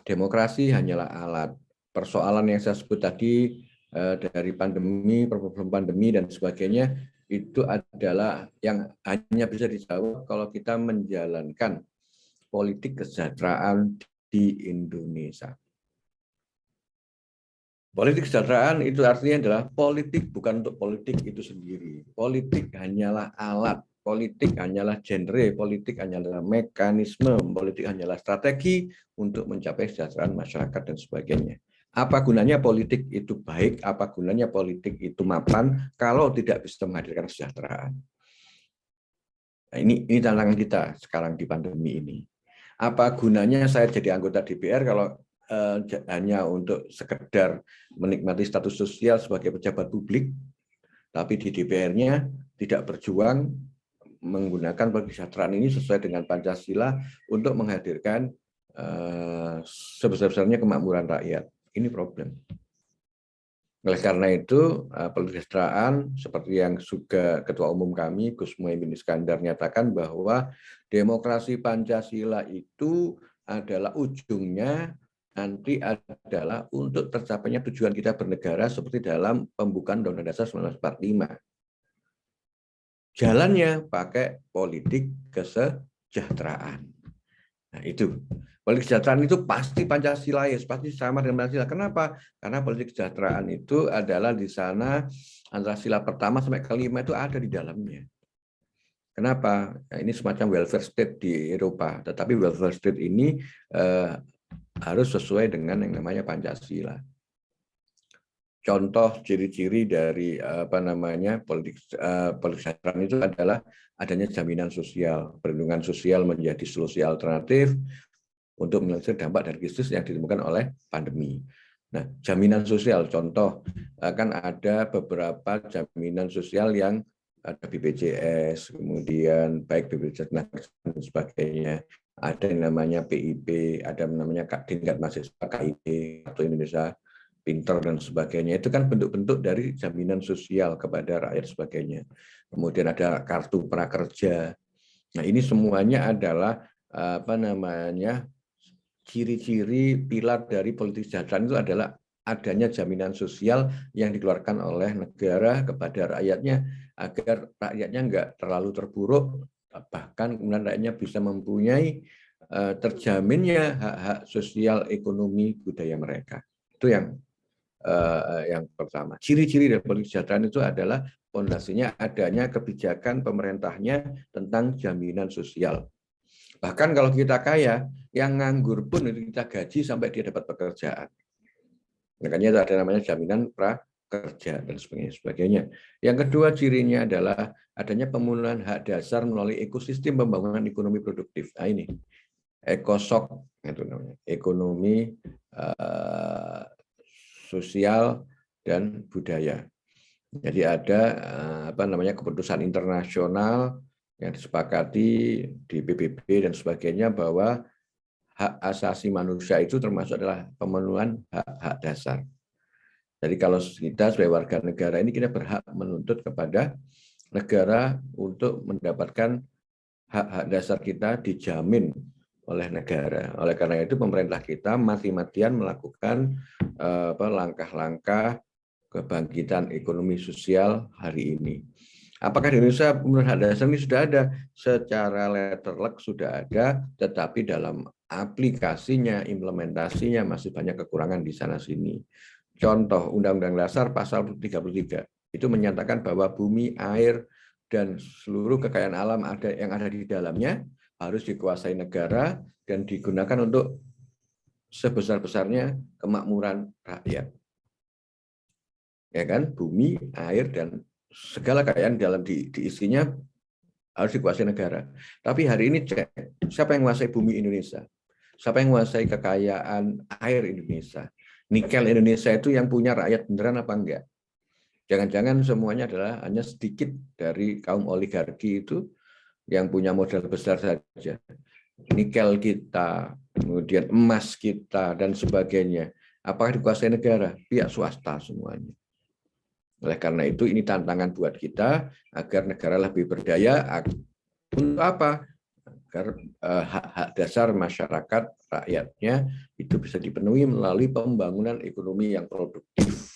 F: demokrasi hanyalah alat. Persoalan yang saya sebut tadi dari pandemi, problem pandemi dan sebagainya, itu adalah yang hanya bisa dijawab kalau kita menjalankan politik kesejahteraan di Indonesia. Politik kesejahteraan itu artinya adalah politik bukan untuk politik itu sendiri. Politik hanyalah alat, politik hanyalah genre, politik hanyalah mekanisme, politik hanyalah strategi untuk mencapai kesejahteraan masyarakat dan sebagainya. Apa gunanya politik itu baik, apa gunanya politik itu mapan kalau tidak bisa menghadirkan kesejahteraan. Nah, ini tantangan kita sekarang di pandemi ini. Apa gunanya saya jadi anggota DPR kalau hanya untuk sekedar menikmati status sosial sebagai pejabat publik, tapi di DPR-nya tidak berjuang menggunakan kesejahteraan ini sesuai dengan Pancasila untuk menghadirkan sebesar-besarnya kemakmuran rakyat. Ini problem. Oleh karena itu, politik kesejahteraan seperti yang juga Ketua Umum kami, Gus Muhaimin Iskandar, nyatakan bahwa demokrasi Pancasila itu adalah ujungnya nanti adalah untuk tercapainya tujuan kita bernegara seperti dalam pembukaan Undang-Undang Dasar 1945. Jalannya pakai politik kesejahteraan. Nah, itu. Politik kesejahteraan itu pasti Pancasila, ya, pasti sama dengan Pancasila. Kenapa? Karena politik kesejahteraan itu adalah di sana antara sila pertama sampai kelima itu ada di dalamnya. Kenapa? Nah, ini semacam welfare state di Eropa, tetapi welfare state ini harus sesuai dengan yang namanya Pancasila. Contoh ciri-ciri dari politik kesejahteraan itu adalah adanya jaminan sosial, perlindungan sosial menjadi solusi alternatif untuk menyelesaikan dampak dari krisis yang ditemukan oleh pandemi. Nah, jaminan sosial, contoh kan ada beberapa jaminan sosial yang ada BPJS, kemudian baik BPJS dan sebagainya. Ada yang namanya PIP, ada yang namanya tingkat mahasiswa KIP atau Indonesia Pinter dan sebagainya. Itu kan bentuk-bentuk dari jaminan sosial kepada rakyat sebagainya. Kemudian ada kartu prakerja. Nah, ini semuanya adalah ciri-ciri pilar dari politik kesejahteraan itu adalah adanya jaminan sosial yang dikeluarkan oleh negara kepada rakyatnya agar rakyatnya enggak terlalu terpuruk, bahkan kemudian rakyatnya bisa mempunyai terjaminnya hak-hak sosial, ekonomi, budaya mereka. Itu yang pertama. Ciri-ciri dari politik kesejahteraan itu adalah fondasinya adanya kebijakan pemerintahnya tentang jaminan sosial. Bahkan kalau kita kaya, yang nganggur pun itu kita gaji sampai dia dapat pekerjaan. Makanya ada namanya jaminan prakerja dan sebagainya. Yang kedua cirinya adalah adanya pemenuhan hak dasar melalui ekosistem pembangunan ekonomi produktif. Nah, ini ekosok itu namanya, ekonomi sosial dan budaya. Jadi ada keputusan internasional yang disepakati di PBB dan sebagainya bahwa hak asasi manusia itu termasuk adalah pemenuhan hak-hak dasar. Jadi kalau kita sebagai warga negara ini kita berhak menuntut kepada negara untuk mendapatkan hak-hak dasar kita dijamin oleh negara. Oleh karena itu pemerintah kita mati-matian melakukan langkah-langkah kebangkitan ekonomi sosial hari ini. Apakah di Indonesia pemenuhan hak dasar ini sudah ada? Secara letterlek sudah ada, tetapi dalam aplikasinya, implementasinya masih banyak kekurangan di sana-sini. Contoh Undang-Undang Dasar pasal 33 itu menyatakan bahwa bumi, air, dan seluruh kekayaan alam yang ada di dalamnya harus dikuasai negara dan digunakan untuk sebesar-besarnya kemakmuran rakyat. Ya kan, bumi, air, dan segala kekayaan dalam diisinya harus dikuasai negara. Tapi hari ini cek, siapa yang menguasai bumi Indonesia? Siapa yang menguasai kekayaan air Indonesia? Nikel Indonesia itu yang punya rakyat beneran apa enggak? Jangan-jangan semuanya adalah hanya sedikit dari kaum oligarki itu yang punya modal besar saja. Nikel kita, kemudian emas kita, dan sebagainya. Apakah dikuasai negara? Pihak swasta semuanya. Oleh karena itu, ini tantangan buat kita agar negara lebih berdaya. Untuk apa? Agar hak-hak dasar masyarakat, rakyatnya, itu bisa dipenuhi melalui pembangunan ekonomi yang produktif.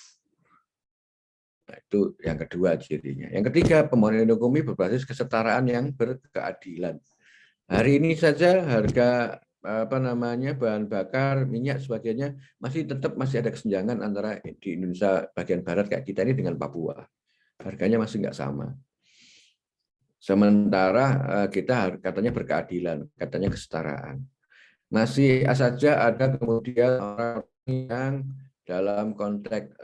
F: Nah, itu yang kedua cirinya. Yang ketiga, pembangunan ekonomi berbasis kesetaraan yang berkeadilan. Hari ini saja harga bahan bakar, minyak, sebagainya masih ada kesenjangan antara di Indonesia bagian barat kayak kita ini dengan Papua. Harganya masih nggak sama. Sementara kita katanya berkeadilan, katanya kesetaraan. Masih saja ada kemudian orang yang dalam konteks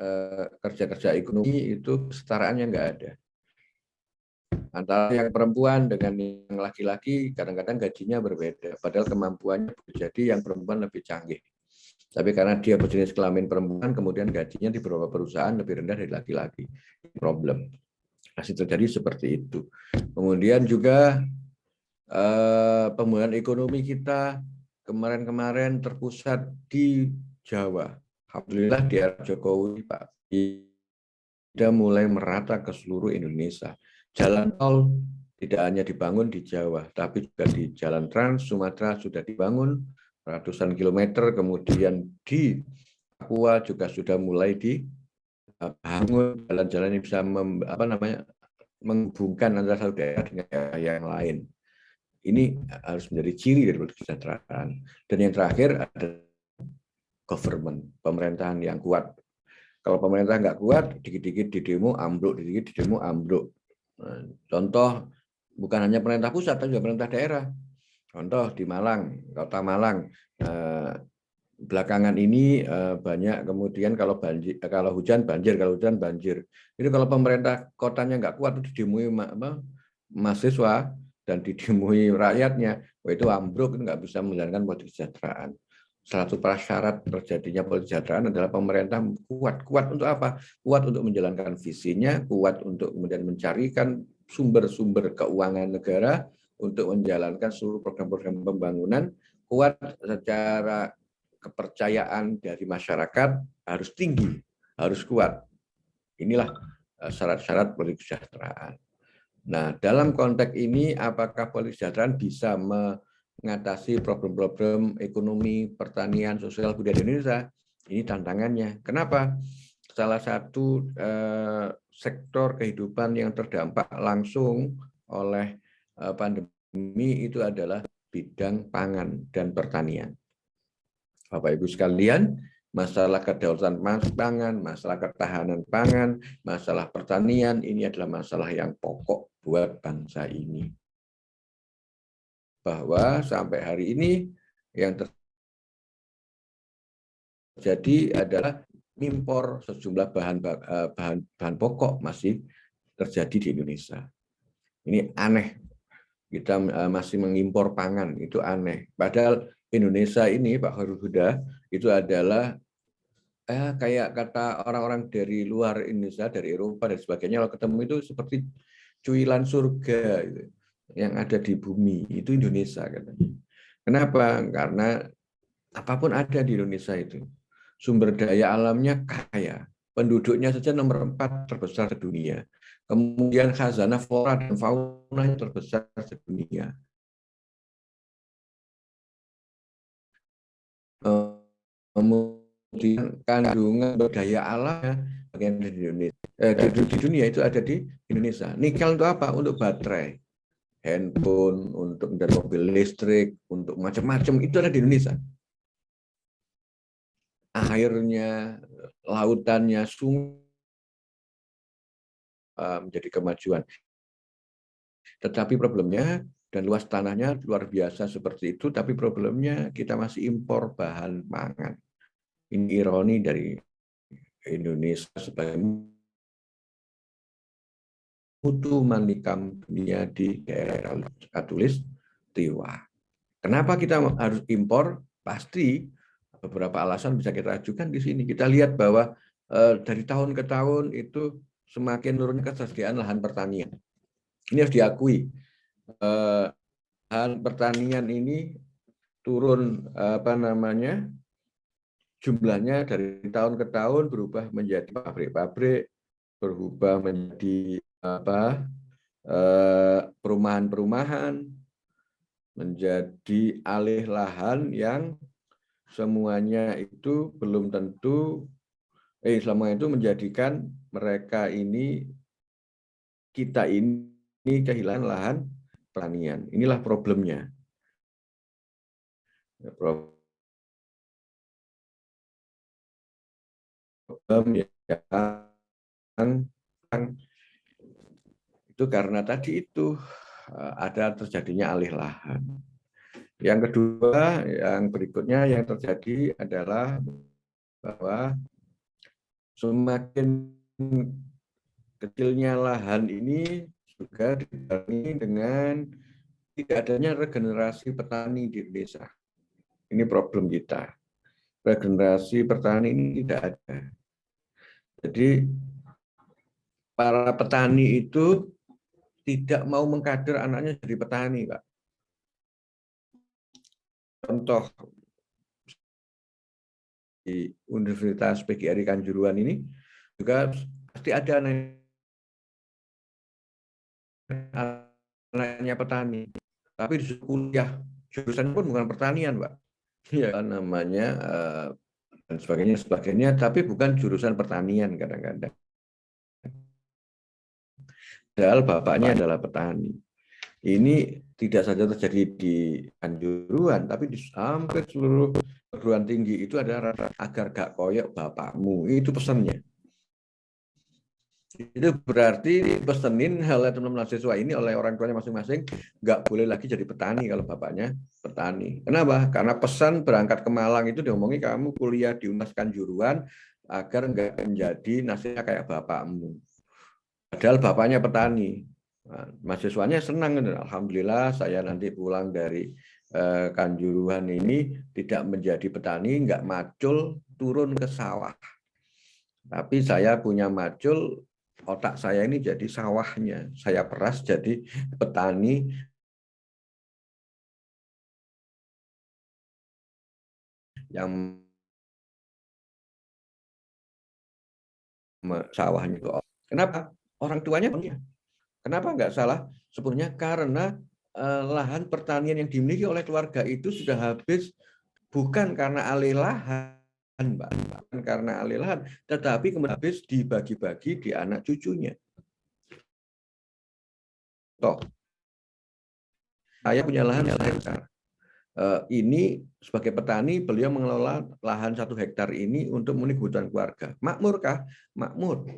F: kerja-kerja ekonomi itu kesetaraannya nggak ada. Antara yang perempuan dengan yang laki-laki kadang-kadang gajinya berbeda, padahal kemampuannya jadi yang perempuan lebih canggih. Tapi karena dia berjenis kelamin perempuan, kemudian gajinya di beberapa perusahaan lebih rendah dari laki-laki. Problem. Masih terjadi seperti itu. Kemudian juga pemulihan ekonomi kita kemarin-kemarin terpusat di Jawa. Alhamdulillah di era Jokowi, Pak, sudah mulai merata ke seluruh Indonesia. Jalan tol tidak hanya dibangun di Jawa, tapi juga di Jalan Trans Sumatera sudah dibangun ratusan kilometer, kemudian di Papua juga sudah mulai dibangun jalan-jalan yang bisa menghubungkan antara satu daerah dengan daerah yang lain. Ini harus menjadi ciri dari kesejahteraan. Dan yang terakhir ada government, pemerintahan yang kuat. Kalau pemerintah nggak kuat, dikit-dikit di demo ambruk, dikit-dikit di demo ambruk. Contoh, bukan hanya pemerintah pusat, tapi juga pemerintah daerah. Contoh di Malang, kota Malang, belakangan ini banyak kemudian kalau hujan banjir, kalau hujan banjir. Itu kalau pemerintah kotanya nggak kuat, itu didemui mahasiswa dan didemui rakyatnya, itu ambruk, itu nggak bisa menjalankan politik kesejahteraan. Salah satu prasyarat terjadinya politik kesejahteraan adalah pemerintah kuat. Kuat untuk apa? Kuat untuk menjalankan visinya, kuat untuk kemudian mencarikan sumber-sumber keuangan negara untuk menjalankan seluruh program-program pembangunan, kuat secara kepercayaan dari masyarakat harus tinggi, harus kuat. Inilah syarat-syarat politik kesejahteraan. Nah, dalam konteks ini, apakah politik kesejahteraan bisa mengatasi problem-problem ekonomi, pertanian, sosial, budaya di Indonesia? Ini tantangannya. Kenapa? Salah satu sektor kehidupan yang terdampak langsung oleh pandemi itu adalah bidang pangan dan pertanian. Bapak Ibu sekalian, masalah kedaulatan pangan, masalah ketahanan pangan, masalah pertanian, ini adalah masalah yang pokok buat bangsa ini. Bahwa sampai hari ini yang terjadi adalah impor sejumlah bahan pokok masih terjadi di Indonesia. Ini aneh, kita masih mengimpor pangan, itu aneh. Padahal Indonesia ini, Pak Khairul Huda, itu adalah kayak kata orang-orang dari luar Indonesia, dari Eropa dan sebagainya, kalau ketemu itu seperti cuilan surga gitu, yang ada di bumi, itu Indonesia katanya. Kenapa? Karena apapun ada di Indonesia itu. Sumber daya alamnya kaya, penduduknya saja nomor 4 terbesar di dunia. Kemudian khazanah flora dan fauna yang terbesar di dunia. Kemudian kandungan daya alamnya bagian di Indonesia, di dunia itu ada di Indonesia. Nikel untuk apa? Untuk baterai, handphone, untuk mobil listrik, untuk macam-macam itu ada di Indonesia. Airnya, lautannya, sungai menjadi kemajuan. Tetapi problemnya dan luas tanahnya luar biasa seperti itu, tapi problemnya kita masih impor bahan pangan. Ini ironi dari Indonesia sebagai mutu manikam dunia di daerah Katulis Tiwa. Kenapa kita harus impor? Pasti beberapa alasan bisa kita ajukan di sini. Kita lihat bahwa dari tahun ke tahun itu semakin menurunnya ketersediaan lahan pertanian. Ini harus diakui. Lahan pertanian ini turun jumlahnya dari tahun ke tahun berubah menjadi pabrik-pabrik, berubah menjadi perumahan-perumahan, menjadi alih lahan yang semuanya itu belum tentu selama itu menjadikan mereka ini, kita ini kehilangan lahan pertanian. Inilah problemnya. Problem yang itu karena tadi itu ada terjadinya alih lahan. Yang kedua, yang berikutnya yang terjadi adalah bahwa semakin kecilnya lahan ini juga dibarengi dengan tidak adanya regenerasi petani di desa. Ini problem kita. Regenerasi petani ini tidak ada. Jadi para petani itu tidak mau mengkader anaknya jadi petani, Pak. Contoh di Universitas PGRI Kanjuruhan ini juga pasti ada anaknya petani, tapi di kuliah jurusan pun bukan pertanian, Pak. Ya, namanya dan sebagainya, tapi bukan jurusan pertanian kadang-kadang. Padahal bapaknya adalah petani. Ini tidak saja terjadi di Kanjuruhan, tapi di hampir seluruh perguruan tinggi itu ada agar gak koyok bapakmu. Itu pesannya. Itu berarti pesenin oleh teman-teman mahasiswa ini oleh orang tuanya masing-masing nggak boleh lagi jadi petani kalau bapaknya petani. Kenapa? Karena pesan berangkat ke Malang itu diomongi kamu kuliah di Unas Kanjuruhan agar nggak menjadi nasibnya kayak bapakmu. Padahal bapaknya petani. Nah, mahasiswanya senang, alhamdulillah saya nanti pulang dari Kanjuruhan ini tidak menjadi petani, nggak macul turun ke sawah. Tapi saya punya macul, otak saya ini jadi sawahnya, saya peras jadi petani yang sawahnya itu. Kenapa? Orang tuanya punya. Kenapa nggak salah? Sebenarnya karena lahan pertanian yang dimiliki oleh keluarga itu sudah habis bukan karena alih lahan, bukan karena alih lahan, tetapi kemudian habis dibagi-bagi di anak cucunya. Toh, saya punya lahan 1 hektar. Ini sebagai petani, beliau mengelola lahan 1 hektar ini untuk memenuhi kebutuhan keluarga. Makmurkah? Makmur.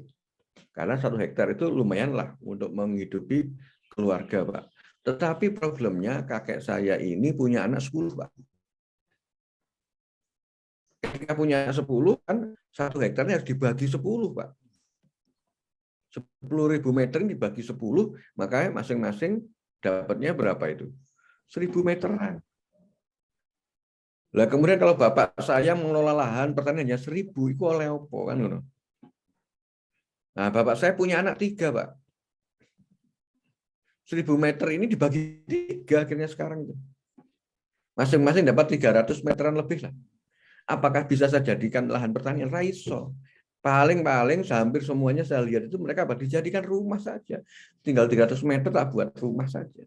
F: Karena 1 hektar itu lumayanlah untuk menghidupi keluarga, Pak. Tetapi problemnya kakek saya ini punya anak 10, Pak. Ketika punya 10 kan 1 hektarnya harus dibagi 10, Pak. 10.000 meter dibagi 10, makanya masing-masing dapatnya berapa itu? 1.000 meteran. Lah kemudian kalau bapak saya mengelola lahan pertanian hanya 1.000, itu oleh opo kan? Nah, bapak saya punya anak 3, Pak. 1.000 meter ini dibagi 3 akhirnya sekarang itu. Masing-masing dapat 300 meteran lebih lah. Apakah bisa saya jadikan lahan pertanian? Raiso. Paling-paling hampir semuanya saya lihat itu mereka dijadikan rumah saja. Tinggal 300 meter tak buat rumah saja.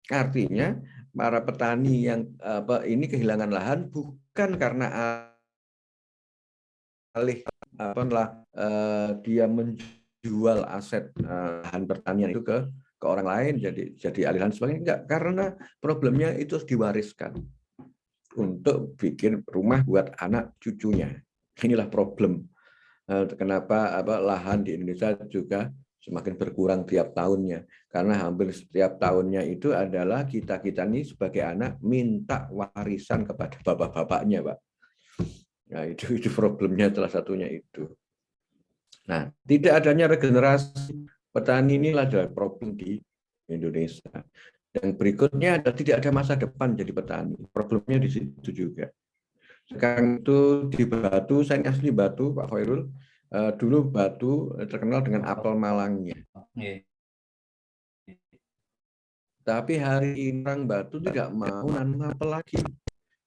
F: Artinya para petani yang ini kehilangan lahan bukan karena alih dia menjual aset lahan pertanian itu ke orang lain jadi alih lahan sebagainya, enggak, karena problemnya itu diwariskan untuk bikin rumah buat anak cucunya. Inilah problem kenapa lahan di Indonesia juga semakin berkurang tiap tahunnya, karena hampir setiap tahunnya itu adalah kita ini sebagai anak minta warisan kepada bapak-bapaknya, Pak. Nah, itu problemnya salah satunya itu. Nah, tidak adanya regenerasi petani inilah adalah problem di Indonesia. Dan berikutnya adalah tidak ada masa depan jadi petani. Problemnya di situ juga. Sekarang itu di Batu, saya asli Batu, Pak Khairul, dulu Batu terkenal dengan apel Malangnya.
D: Nggih.
F: Tapi hari ini orang Batu tidak mau nanam apel lagi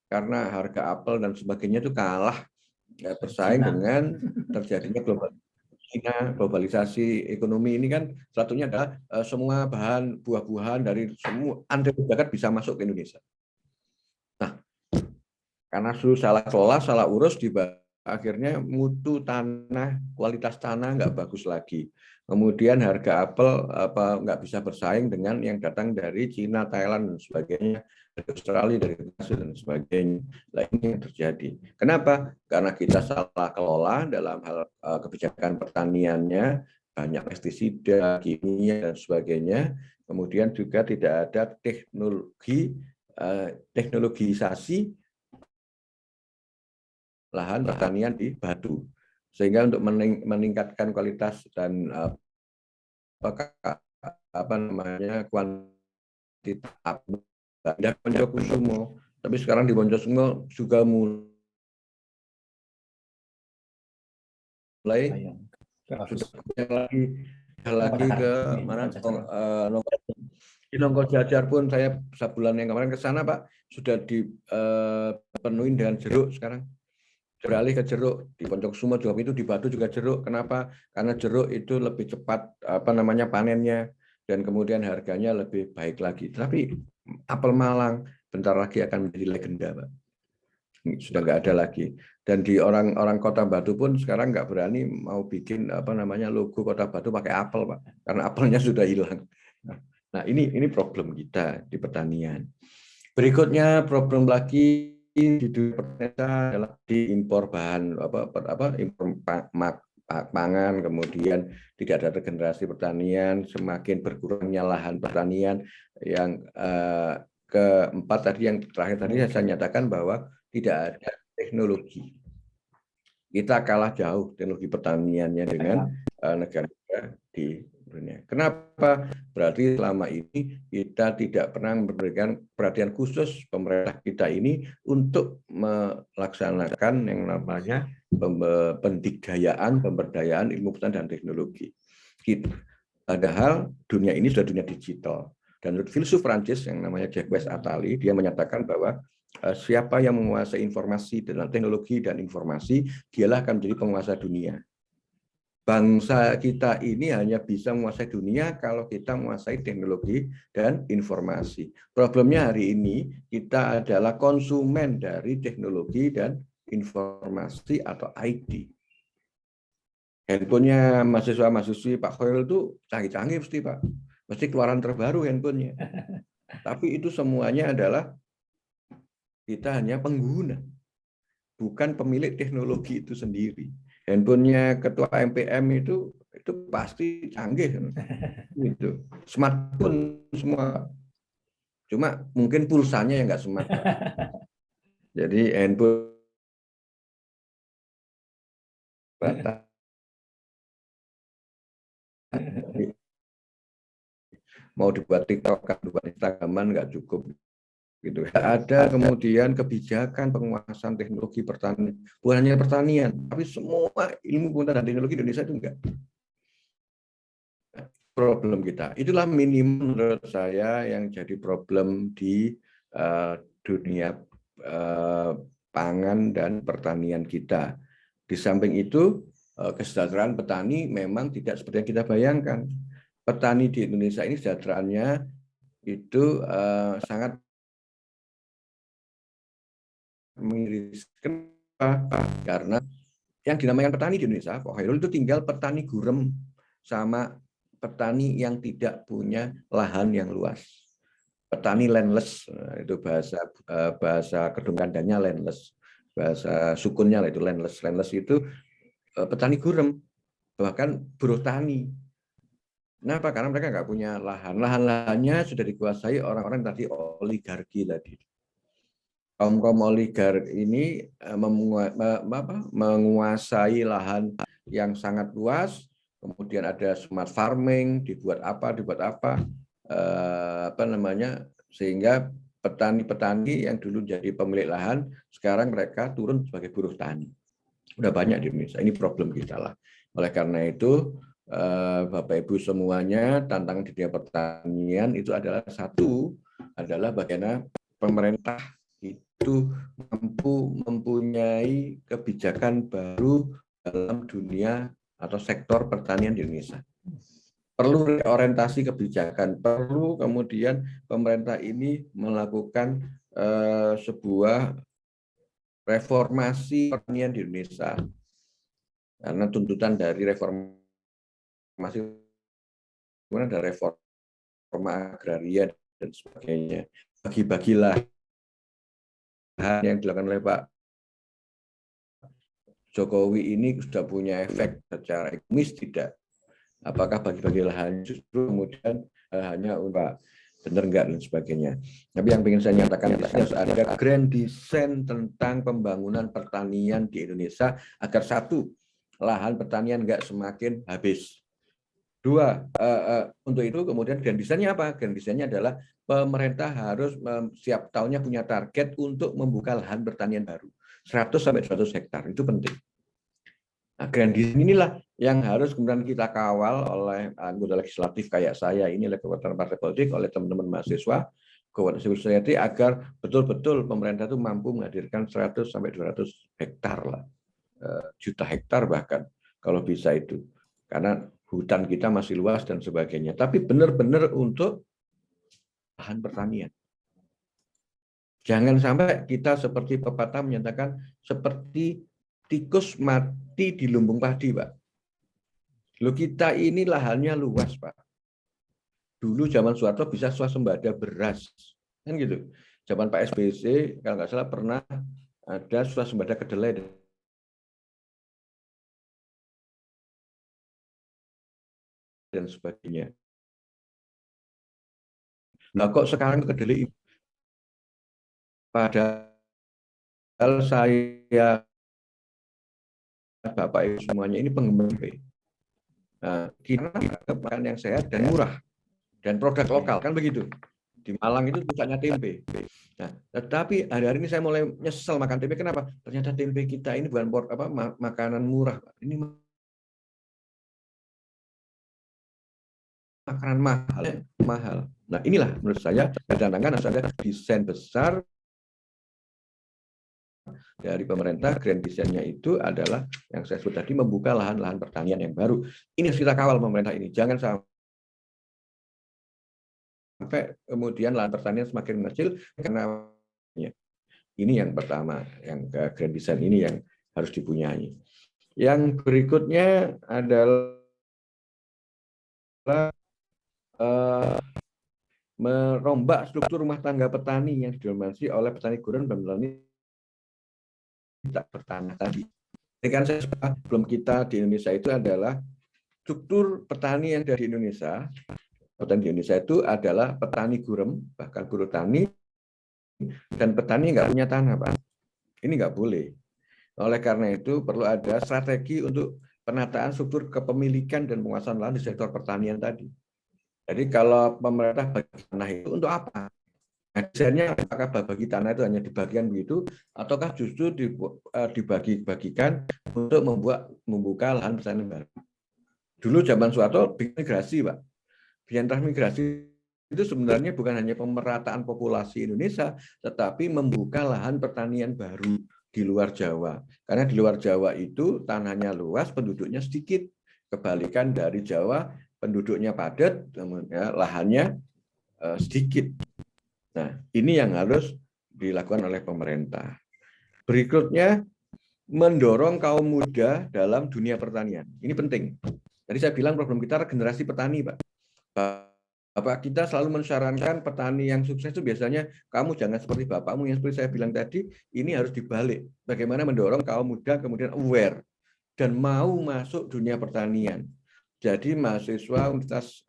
F: karena harga apel dan sebagainya itu kalah bersaing dengan terjadinya globalisasi ekonomi ini kan satunya adalah semua bahan buah-buahan dari semua antar negara bisa masuk ke Indonesia. Nah, karena sudah salah kelola, salah urus, akhirnya mutu tanah, kualitas tanah nggak bagus lagi. Kemudian harga apel nggak bisa bersaing dengan yang datang dari Cina, Thailand, dan sebagainya, dari Australia, dari Brasil, dan sebagainya. Nah, ini yang terjadi. Kenapa? Karena kita salah kelola dalam hal kebijakan pertaniannya, banyak pestisida, kimia, dan sebagainya. Kemudian juga tidak ada teknologisasi lahan pertanian di Batu, sehingga untuk meningkatkan kualitas dan kuantitas tidak Bonjokusumo, tapi sekarang di Bonjokusumo juga mulai sudah lagi ke mana di Nongko Jajar pun saya sebulan yang kemarin ke sana Pak, sudah dipenuhi dengan jeruk sekarang. Beralih ke jeruk di Bonjokusumo juga itu, di Batu juga jeruk. Kenapa? Karena jeruk itu lebih cepat panennya dan kemudian harganya lebih baik lagi. Tapi apel Malang bentar lagi akan menjadi legenda, Pak. Sudah nggak ada lagi. Dan di orang Kota Batu pun sekarang nggak berani mau bikin logo Kota Batu pakai apel, Pak, karena apelnya sudah hilang. Nah, ini problem kita di pertanian. Berikutnya problem lagi di dunia pertanian adalah diimpor bahan impor pangan, kemudian tidak ada regenerasi pertanian, semakin berkurangnya lahan pertanian. Yang keempat tadi, yang terakhir tadi saya nyatakan bahwa tidak ada teknologi. Kita kalah jauh teknologi pertaniannya dengan negara di dunia. Kenapa? Berarti selama ini kita tidak pernah memberikan perhatian khusus pemerintah kita ini untuk melaksanakan yang namanya pemberdayaan ilmu pengetahuan dan teknologi. Padahal dunia ini sudah dunia digital. Dan menurut filsuf Prancis yang namanya Jacques Attali, dia menyatakan bahwa siapa yang menguasai informasi dan teknologi dan informasi, dialah akan menjadi penguasa dunia. Bangsa kita ini hanya bisa menguasai dunia kalau kita menguasai teknologi dan informasi. Problemnya hari ini kita adalah konsumen dari teknologi dan informasi atau IT. Handphonenya mahasiswa-mahasiswi Pak Khairul itu canggih-canggih pasti Pak. Pasti keluaran terbaru handphonenya. Tapi itu semuanya adalah kita hanya pengguna, bukan pemilik teknologi itu sendiri. Handphonenya ketua MPM itu pasti canggih, gitu. Smartphone semua, cuma mungkin pulsanya yang nggak smart. Jadi handphone mau dibuat TikTok, dibuat Instagraman nggak cukup. Gitu. Ada kemudian kebijakan penguasaan teknologi pertanian, bukan hanya pertanian, tapi semua ilmu pengetahuan dan teknologi Indonesia itu enggak. Problem kita. Itulah minimum menurut saya yang jadi problem di dunia pangan dan pertanian kita. Di samping itu, kesejahteraan petani memang tidak seperti yang kita bayangkan. Petani di Indonesia ini sejahteraannya itu sangat mengiriskan, karena yang dinamakan petani di Indonesia, Pak Khairul, itu tinggal petani gurem sama petani yang tidak punya lahan yang luas. Petani landless, itu bahasa kedung kandangnya landless, bahasa sukunnya itu landless. Landless itu petani gurem, bahkan buruh tani. Kenapa? Karena mereka nggak punya lahan. Lahan-lahannya sudah dikuasai orang-orang tadi oligarki tadi. Kaum oligark ini menguasai lahan yang sangat luas, kemudian ada smart farming, dibuat apa, sehingga petani-petani yang dulu jadi pemilik lahan, sekarang mereka turun sebagai buruh tani. Udah banyak di Indonesia. Ini problem kita lah. Oleh karena itu, Bapak Ibu semuanya, tantangan di dunia pertanian itu adalah adalah bagaimana pemerintah itu mampu mempunyai kebijakan baru dalam dunia atau sektor pertanian di Indonesia. Perlu orientasi kebijakan, perlu kemudian pemerintah ini melakukan sebuah reformasi pertanian di Indonesia. Karena tuntutan dari reformasi ada reforma agraria dan sebagainya. Bagi-bagilah yang dilakukan oleh Pak Jokowi ini sudah punya efek secara ekonomis tidak? Apakah bagi-bagi lahan justru kemudian hanya untuk benar enggak dan sebagainya. Tapi yang ingin saya nyatakan harus ada grand design tentang pembangunan pertanian di Indonesia agar satu, lahan pertanian enggak semakin habis. Dua, untuk itu kemudian grand design-nya apa? Grand design-nya adalah pemerintah harus setiap tahunnya punya target untuk membuka lahan pertanian baru. 100 sampai 200 hektar, itu penting. Nah, grand design inilah yang harus kemudian kita kawal oleh anggota legislatif kayak saya ini, oleh kekuatan partai politik, oleh teman-teman mahasiswa, kekuatan civil society, agar betul-betul pemerintah itu mampu menghadirkan 100 sampai 200 hektar lah, juta hektar bahkan kalau bisa itu, karena hutan kita masih luas dan sebagainya. Tapi benar-benar untuk lahan pertanian. Jangan sampai kita seperti pepatah menyatakan seperti tikus mati di lumbung padi, Pak. Loh, kita ini lahannya luas, Pak. Dulu zaman Soeharto bisa swasembada beras, kan gitu. Zaman Pak SBY kalau nggak salah pernah ada swasembada kedelai dan sebagainya. Nah, kok sekarang kedelai? Padahal saya, Bapak Ibu semuanya ini penggemar tempe. Nah, kita makan yang sehat dan murah dan produk lokal, kan begitu. Di Malang itu pusatnya tempe. Nah, tetapi hari-hari ini saya mulai nyesel makan tempe. Kenapa? Ternyata tempe kita ini bukan makanan murah. Ini makanan mahal. Nah, inilah menurut saya tantangan harus ada desain besar dari pemerintah. Grand design-nya itu adalah yang saya sebut tadi, membuka lahan-lahan pertanian yang baru. Ini harus kita kawal pemerintah ini. Jangan sampai kemudian lahan pertanian semakin mengecil karena ini yang pertama, yang grand design ini yang harus dipunyai. Yang berikutnya adalah merombak struktur rumah tangga petani yang didominasi oleh petani gurun dan petani tak bertanah tadi. Ini kan saya belum kita di Indonesia itu adalah struktur petani yang ada di Indonesia. Petani di Indonesia itu adalah petani gurem, bahkan buruh tani, dan petani nggak punya tanah, Pak. Ini nggak boleh. Oleh karena itu perlu ada strategi untuk penataan struktur kepemilikan dan penguasaan lahan di sektor pertanian tadi. Jadi kalau pemerintah bagi tanah itu untuk apa? Nah, desainnya apakah bagi tanah itu hanya dibagikan begitu, ataukah justru dibagi-bagikan untuk membuka lahan pertanian baru? Dulu zaman Soeharto bikin migrasi, Pak. Bikin transmigrasi itu sebenarnya bukan hanya pemerataan populasi Indonesia, tetapi membuka lahan pertanian baru di luar Jawa. Karena di luar Jawa itu tanahnya luas, penduduknya sedikit. Kebalikan dari Jawa, penduduknya padat, lahannya sedikit. Nah, ini yang harus dilakukan oleh pemerintah. Berikutnya, mendorong kaum muda dalam dunia pertanian. Ini penting. Tadi saya bilang problem kita generasi petani, Pak. Bapak kita selalu mensyaratkan petani yang sukses itu biasanya kamu jangan seperti bapakmu, yang seperti saya bilang tadi, ini harus dibalik. Bagaimana mendorong kaum muda kemudian aware dan mau masuk dunia pertanian. Jadi mahasiswa Universitas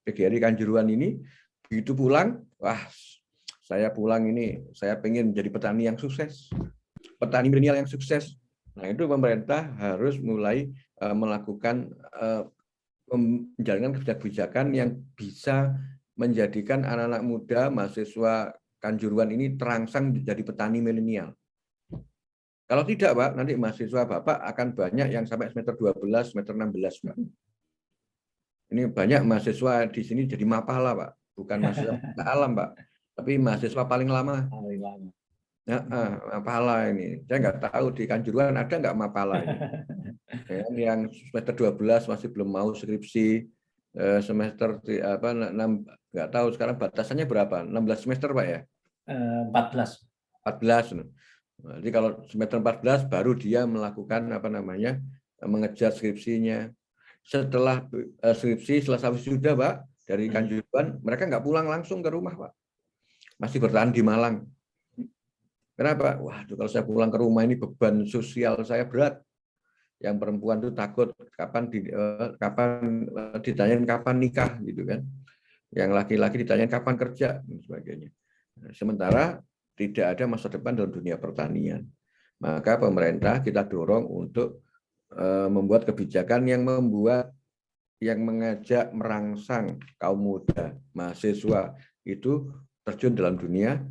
F: PGRI Kanjuruhan ini begitu pulang, wah saya pulang ini, saya pengen jadi petani yang sukses, petani milenial yang sukses. Nah itu pemerintah harus mulai melakukan menjalankan kebijakan yang bisa menjadikan anak-anak muda mahasiswa Kanjuruhan ini terangsang jadi petani milenial. Kalau tidak, Pak, nanti mahasiswa Bapak akan banyak yang sampai semester 12, semester 16, Pak. Ini banyak mahasiswa di sini jadi mapala, Pak. Bukan mahasiswa alam, Pak. Tapi mahasiswa paling lama. Ya, mapala ini. Saya nggak tahu di Kanjuruhan ada nggak mapala ini. Ya, yang semester 12 masih belum mau skripsi, semester apa 6 nggak tahu sekarang batasannya berapa? 16 semester, Pak ya?
D: 14.
F: 14. Jadi kalau semester 14 baru dia melakukan apa namanya? Mengejar skripsinya. Setelah skripsi selesai wisuda, Pak, dari Kanjuruhan, mereka nggak pulang langsung ke rumah, Pak. Masih bertahan di Malang. Kenapa? Waduh, kalau saya pulang ke rumah ini beban sosial saya berat. Yang perempuan itu takut kapan ditanyain kapan nikah gitu kan. Yang laki-laki ditanyain kapan kerja dan sebagainya. Sementara tidak ada masa depan dalam dunia pertanian. Maka pemerintah kita dorong untuk membuat kebijakan yang mengajak merangsang kaum muda, mahasiswa itu terjun dalam dunia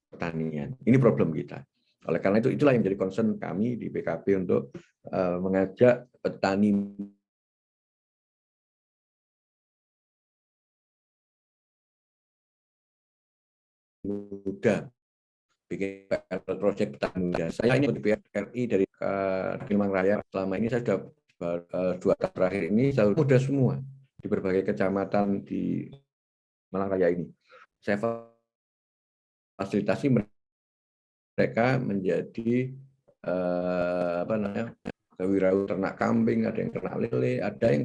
F: pertanian. Ini problem kita. Oleh karena itu, itulah yang menjadi concern kami di PKB untuk mengajak petani muda bikin proyek petani muda. Saya ini di PRI dari Kalimantan Raya. Selama ini saya sudah 2 tahun terakhir ini selalu muda semua di berbagai kecamatan di Malang Raya ini. Saya fasilitasi mereka menjadi apa namanya kewirausahaan ternak kambing, ada yang ternak lele, ada yang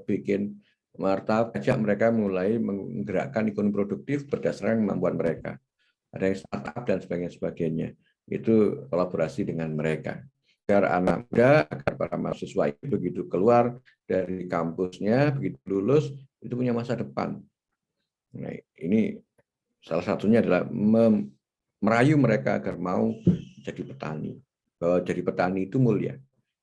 F: bikin martabak. Ajak mereka mulai menggerakkan ekonomi produktif berdasarkan kemampuan mereka. Ada yang startup dan sebagainya. Itu kolaborasi dengan mereka. Agar anak muda, agar para mahasiswa itu begitu keluar dari kampusnya, begitu lulus, itu punya masa depan. Nah, ini salah satunya adalah merayu mereka agar mau jadi petani. Bahwa jadi petani itu mulia.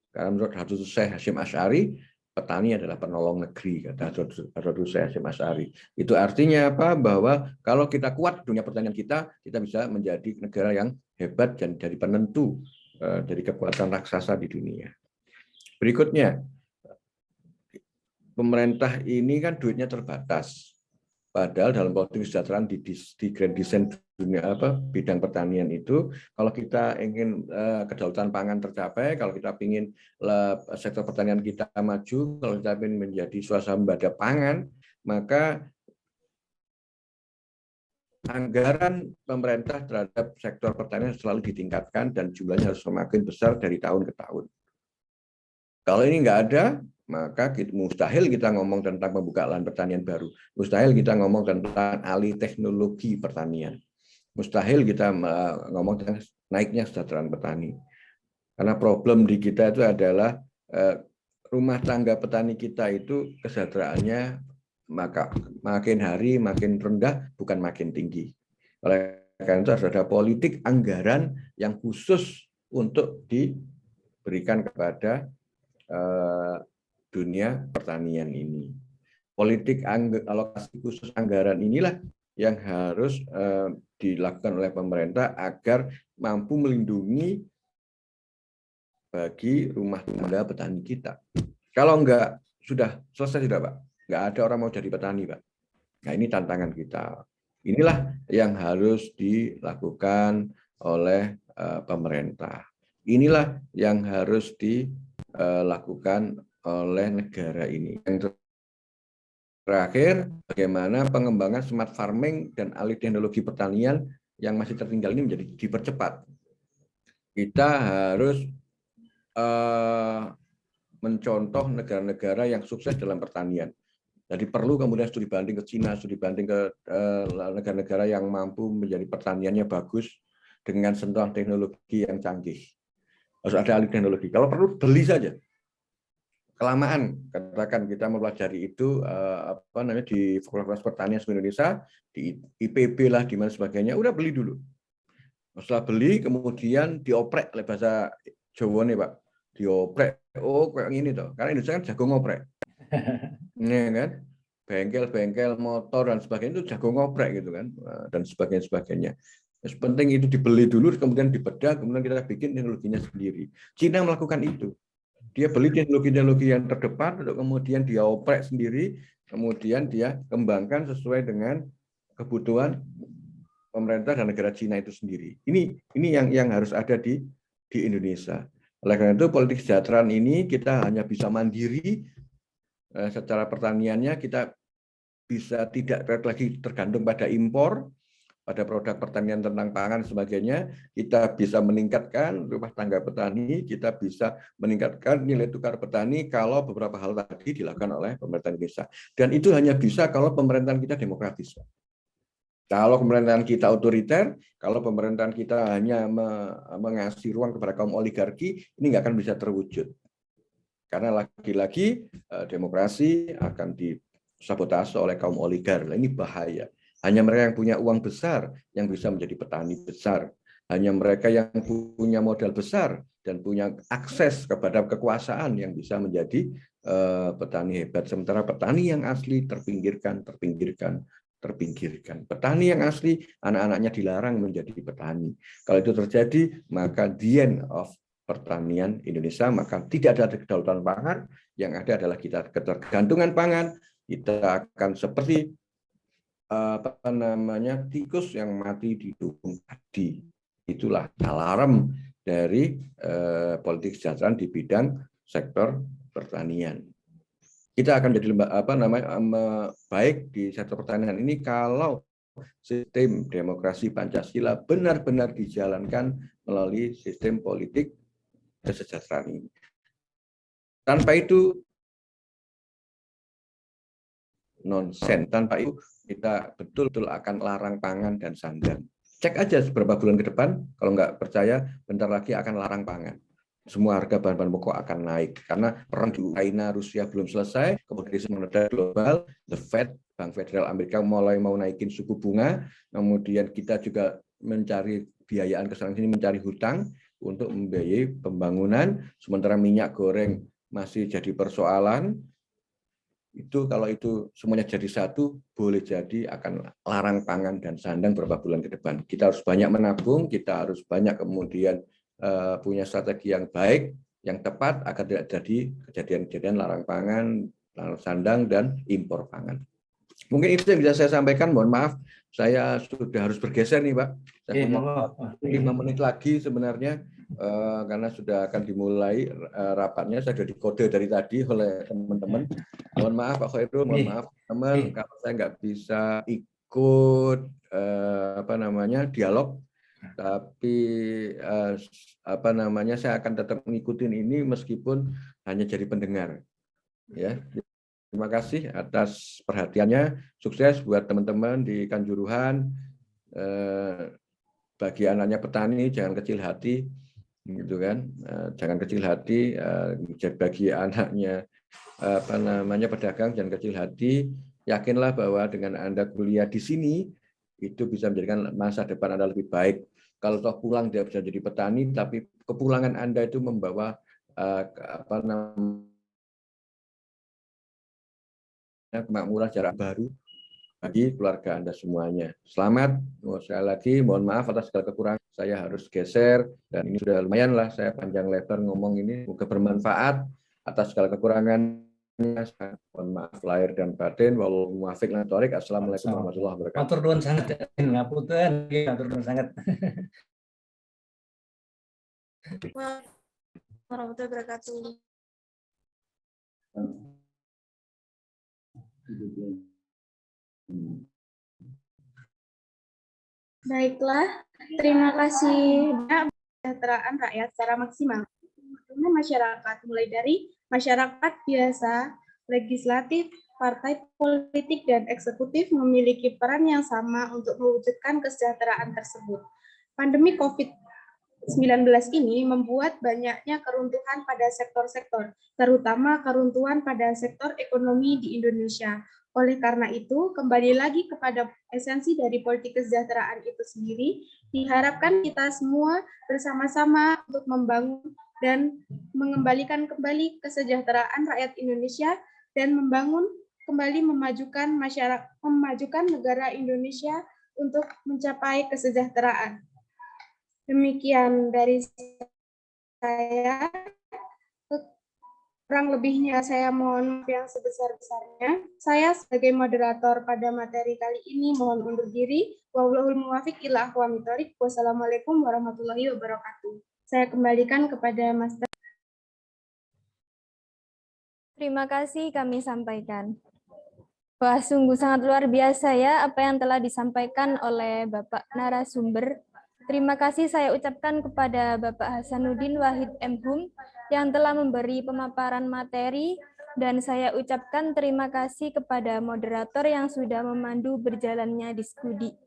F: Karena menurut Hadratus Syekh Hasyim Asy'ari, petani adalah penolong negeri, kata Hadratus Syekh Hasyim Asy'ari. Itu artinya apa? Bahwa kalau kita kuat dunia pertanian kita bisa menjadi negara yang hebat dan jadi penentu dari kekuatan raksasa di dunia. Berikutnya, pemerintah ini kan duitnya terbatas. Padahal dalam politik kesejahteraan di Grand Design dunia bidang pertanian itu, kalau kita ingin kedaulatan pangan tercapai, kalau kita ingin sektor pertanian kita maju, kalau kita ingin menjadi swasembada pangan, maka anggaran pemerintah terhadap sektor pertanian selalu ditingkatkan dan jumlahnya harus semakin besar dari tahun ke tahun. Kalau ini nggak ada, maka mustahil kita ngomong tentang pembukaan lahan pertanian baru. Mustahil kita ngomong tentang alih teknologi pertanian. Mustahil kita ngomong tentang naiknya kesejahteraan petani. Karena problem di kita itu adalah rumah tangga petani kita itu kesejahteraannya maka makin hari makin rendah, bukan makin tinggi. Oleh karena itu harus ada politik anggaran yang khusus untuk diberikan kepada dunia pertanian ini. Politik alokasi khusus anggaran inilah yang harus dilakukan oleh pemerintah agar mampu melindungi bagi rumah tangga petani kita. Kalau enggak, sudah selesai sudah, Pak. Enggak ada orang mau jadi petani, Pak. Nah, ini tantangan kita. Inilah yang harus dilakukan oleh pemerintah. Inilah yang harus dilakukan oleh negara ini. Yang terakhir, bagaimana pengembangan smart farming dan alih teknologi pertanian yang masih tertinggal ini menjadi dipercepat. Kita harus mencontoh negara-negara yang sukses dalam pertanian. Jadi perlu kemudian studi banding ke Cina, studi banding ke negara-negara yang mampu menjadi pertaniannya bagus dengan sentuhan teknologi yang canggih. Harus ada alih teknologi. Kalau perlu beli saja. Kelamaan, katakan kita mempelajari itu di Fakultas Pertanian Indonesia, di IPB lah, di mana sebagainya, udah beli dulu. Setelah beli, kemudian dioprek oleh bahasa Jawa nih, Pak. Dioprek, oh kayak gini toh. Karena Indonesia kan jago ngoprek. Nih kan, bengkel-bengkel motor dan sebagainya itu jago ngoprek gitu kan, dan sebagainya. Yang penting itu dibeli dulu, kemudian dibedah, kemudian kita bikin teknologinya sendiri. Cina melakukan itu. Dia beli teknologi-teknologi yang terdepan, untuk kemudian dia oprek sendiri, kemudian dia kembangkan sesuai dengan kebutuhan pemerintah dan negara Cina itu sendiri. Ini yang harus ada di Indonesia. Oleh karena itu, politik kesejahteraan ini kita hanya bisa mandiri secara pertaniannya, kita bisa tidak lagi tergantung pada impor, pada produk pertanian tentang pangan dan sebagainya. Kita bisa meningkatkan rumah tangga petani, kita bisa meningkatkan nilai tukar petani kalau beberapa hal tadi dilakukan oleh pemerintah Indonesia. Dan itu hanya bisa kalau pemerintahan kita demokratis. Kalau pemerintahan kita otoriter, kalau pemerintahan kita hanya mengasih ruang kepada kaum oligarki, ini nggak akan bisa terwujud. Karena lagi-lagi demokrasi akan disabotase oleh kaum oligar. Ini bahaya. Hanya mereka yang punya uang besar yang bisa menjadi petani besar. Hanya mereka yang punya modal besar dan punya akses kepada kekuasaan yang bisa menjadi petani hebat. Sementara petani yang asli terpinggirkan. Petani yang asli, anak-anaknya dilarang menjadi petani. Kalau itu terjadi, maka the end of pertanian Indonesia, maka tidak ada kedaulatan pangan. Yang ada adalah kita ketergantungan pangan. Kita akan seperti tikus yang mati di dukung padi. Itulah alarm dari politik kesejahteraan di bidang sektor pertanian. Kita akan jadi baik di sektor pertanian ini kalau sistem demokrasi Pancasila benar-benar dijalankan melalui sistem politik kesejahteraan ini. Tanpa itu nonsen. Tanpa itu kita betul-betul akan larang pangan dan sandang. Cek aja beberapa bulan ke depan, kalau nggak percaya, bentar lagi akan larang pangan. Semua harga bahan-bahan pokok akan naik karena perang di Ukraina Rusia belum selesai, kemudian krisis moneter global, the Fed, Bank Federal Amerika mulai mau naikin suku bunga, kemudian kita juga mencari biayaan kesana sini, mencari hutang untuk membiayai pembangunan, sementara minyak goreng masih jadi persoalan. Itu kalau itu semuanya jadi satu, boleh jadi akan larang pangan dan sandang beberapa bulan ke depan. Kita harus banyak menabung, kita harus banyak kemudian punya strategi yang baik, yang tepat agar tidak jadi kejadian-kejadian larang pangan, larang sandang, dan impor pangan. Mungkin itu yang bisa saya sampaikan. Mohon maaf, saya sudah harus bergeser nih, Pak. Saya punya 5 menit lagi sebenarnya, karena sudah akan dimulai rapatnya. Saya sudah dikode dari tadi oleh teman-teman. Mohon maaf Pak Khairul, mohon maaf teman, kalau saya nggak bisa ikut dialog, tapi saya akan tetap mengikuti ini meskipun hanya jadi pendengar. Ya. Terima kasih atas perhatiannya. Sukses buat teman-teman di Kanjuruhan. Bagi anaknya petani jangan kecil hati, gitu kan? Jangan kecil hati. Bagi anaknya pedagang jangan kecil hati. Yakinlah bahwa dengan Anda kuliah di sini itu bisa menjadikan masa depan Anda lebih baik. Kalau toh pulang dia bisa jadi petani, tapi kepulangan Anda itu membawa kemakmuran jarak baru bagi keluarga Anda semuanya. Selamat, sekali lagi mohon maaf atas segala kekurangan. Saya harus geser, dan ini sudah lumayan lah saya panjang lebar ngomong ini. Semoga bermanfaat atas segala kekurangannya. Mohon maaf lahir dan batin. Wallahu muwaffiq lan thoriq. Assalamualaikum warahmatullahi wabarakatuh.
D: Matur nuwun sangat, ngapunten, matur nuwun sangat.
E: Warahmatullahi wabarakatuh. Baiklah, terima kasih banyak kesejahteraan rakyat secara maksimal. Masyarakat, mulai dari masyarakat biasa, legislatif, partai politik, dan eksekutif memiliki peran yang sama untuk mewujudkan kesejahteraan tersebut. Pandemi COVID-19 ini membuat banyaknya keruntuhan pada sektor-sektor, terutama keruntuhan pada sektor ekonomi di Indonesia. Oleh karena itu, kembali lagi kepada esensi dari politik kesejahteraan itu sendiri, diharapkan kita semua bersama-sama untuk membangun dan mengembalikan kembali kesejahteraan rakyat Indonesia dan membangun kembali memajukan negara Indonesia untuk mencapai kesejahteraan. Demikian dari saya. Kurang lebihnya saya mohon maaf yang sebesar-besarnya. Saya sebagai moderator pada materi kali ini mohon undur diri. Wallahul muwaffiq ila aqwamit thoriq. Wassalamualaikum warahmatullahi wabarakatuh. Saya kembalikan kepada Mas.
A: Terima kasih kami sampaikan. Wah, sungguh sangat luar biasa ya apa yang telah disampaikan oleh Bapak narasumber. Terima kasih saya ucapkan kepada Bapak Hasanuddin Wahid M. Hum yang telah memberi pemaparan materi, dan saya ucapkan terima kasih kepada moderator yang sudah memandu berjalannya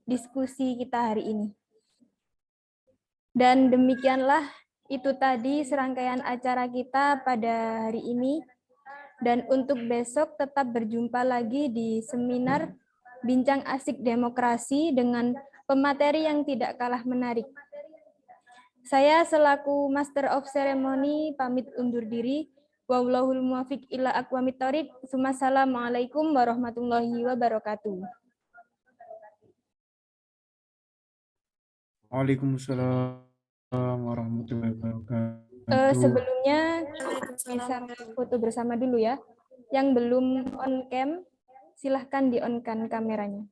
A: diskusi kita hari ini. Dan demikianlah itu tadi serangkaian acara kita pada hari ini. Dan untuk besok tetap berjumpa lagi di seminar Bincang Asik Demokrasi dengan pemateri yang tidak kalah menarik. Saya selaku Master of Ceremony pamit undur diri. Wallahul muwaffiq ila aqwamit thoriq. Wassalamualaikum warahmatullahi wabarakatuh.
G: Waalaikumsalam warahmatullahi wabarakatuh.
A: Sebelumnya bisa foto bersama dulu ya. Yang belum on cam, silahkan di on kan kameranya.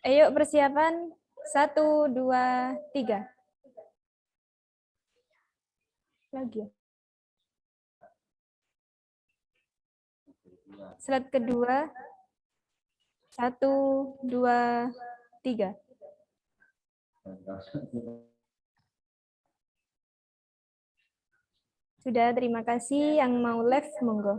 A: Ayo persiapan, 1, 2, 3. Lagi ya. Slide kedua, 1, 2, 3. Sudah, terima kasih. Yang mau live, monggo.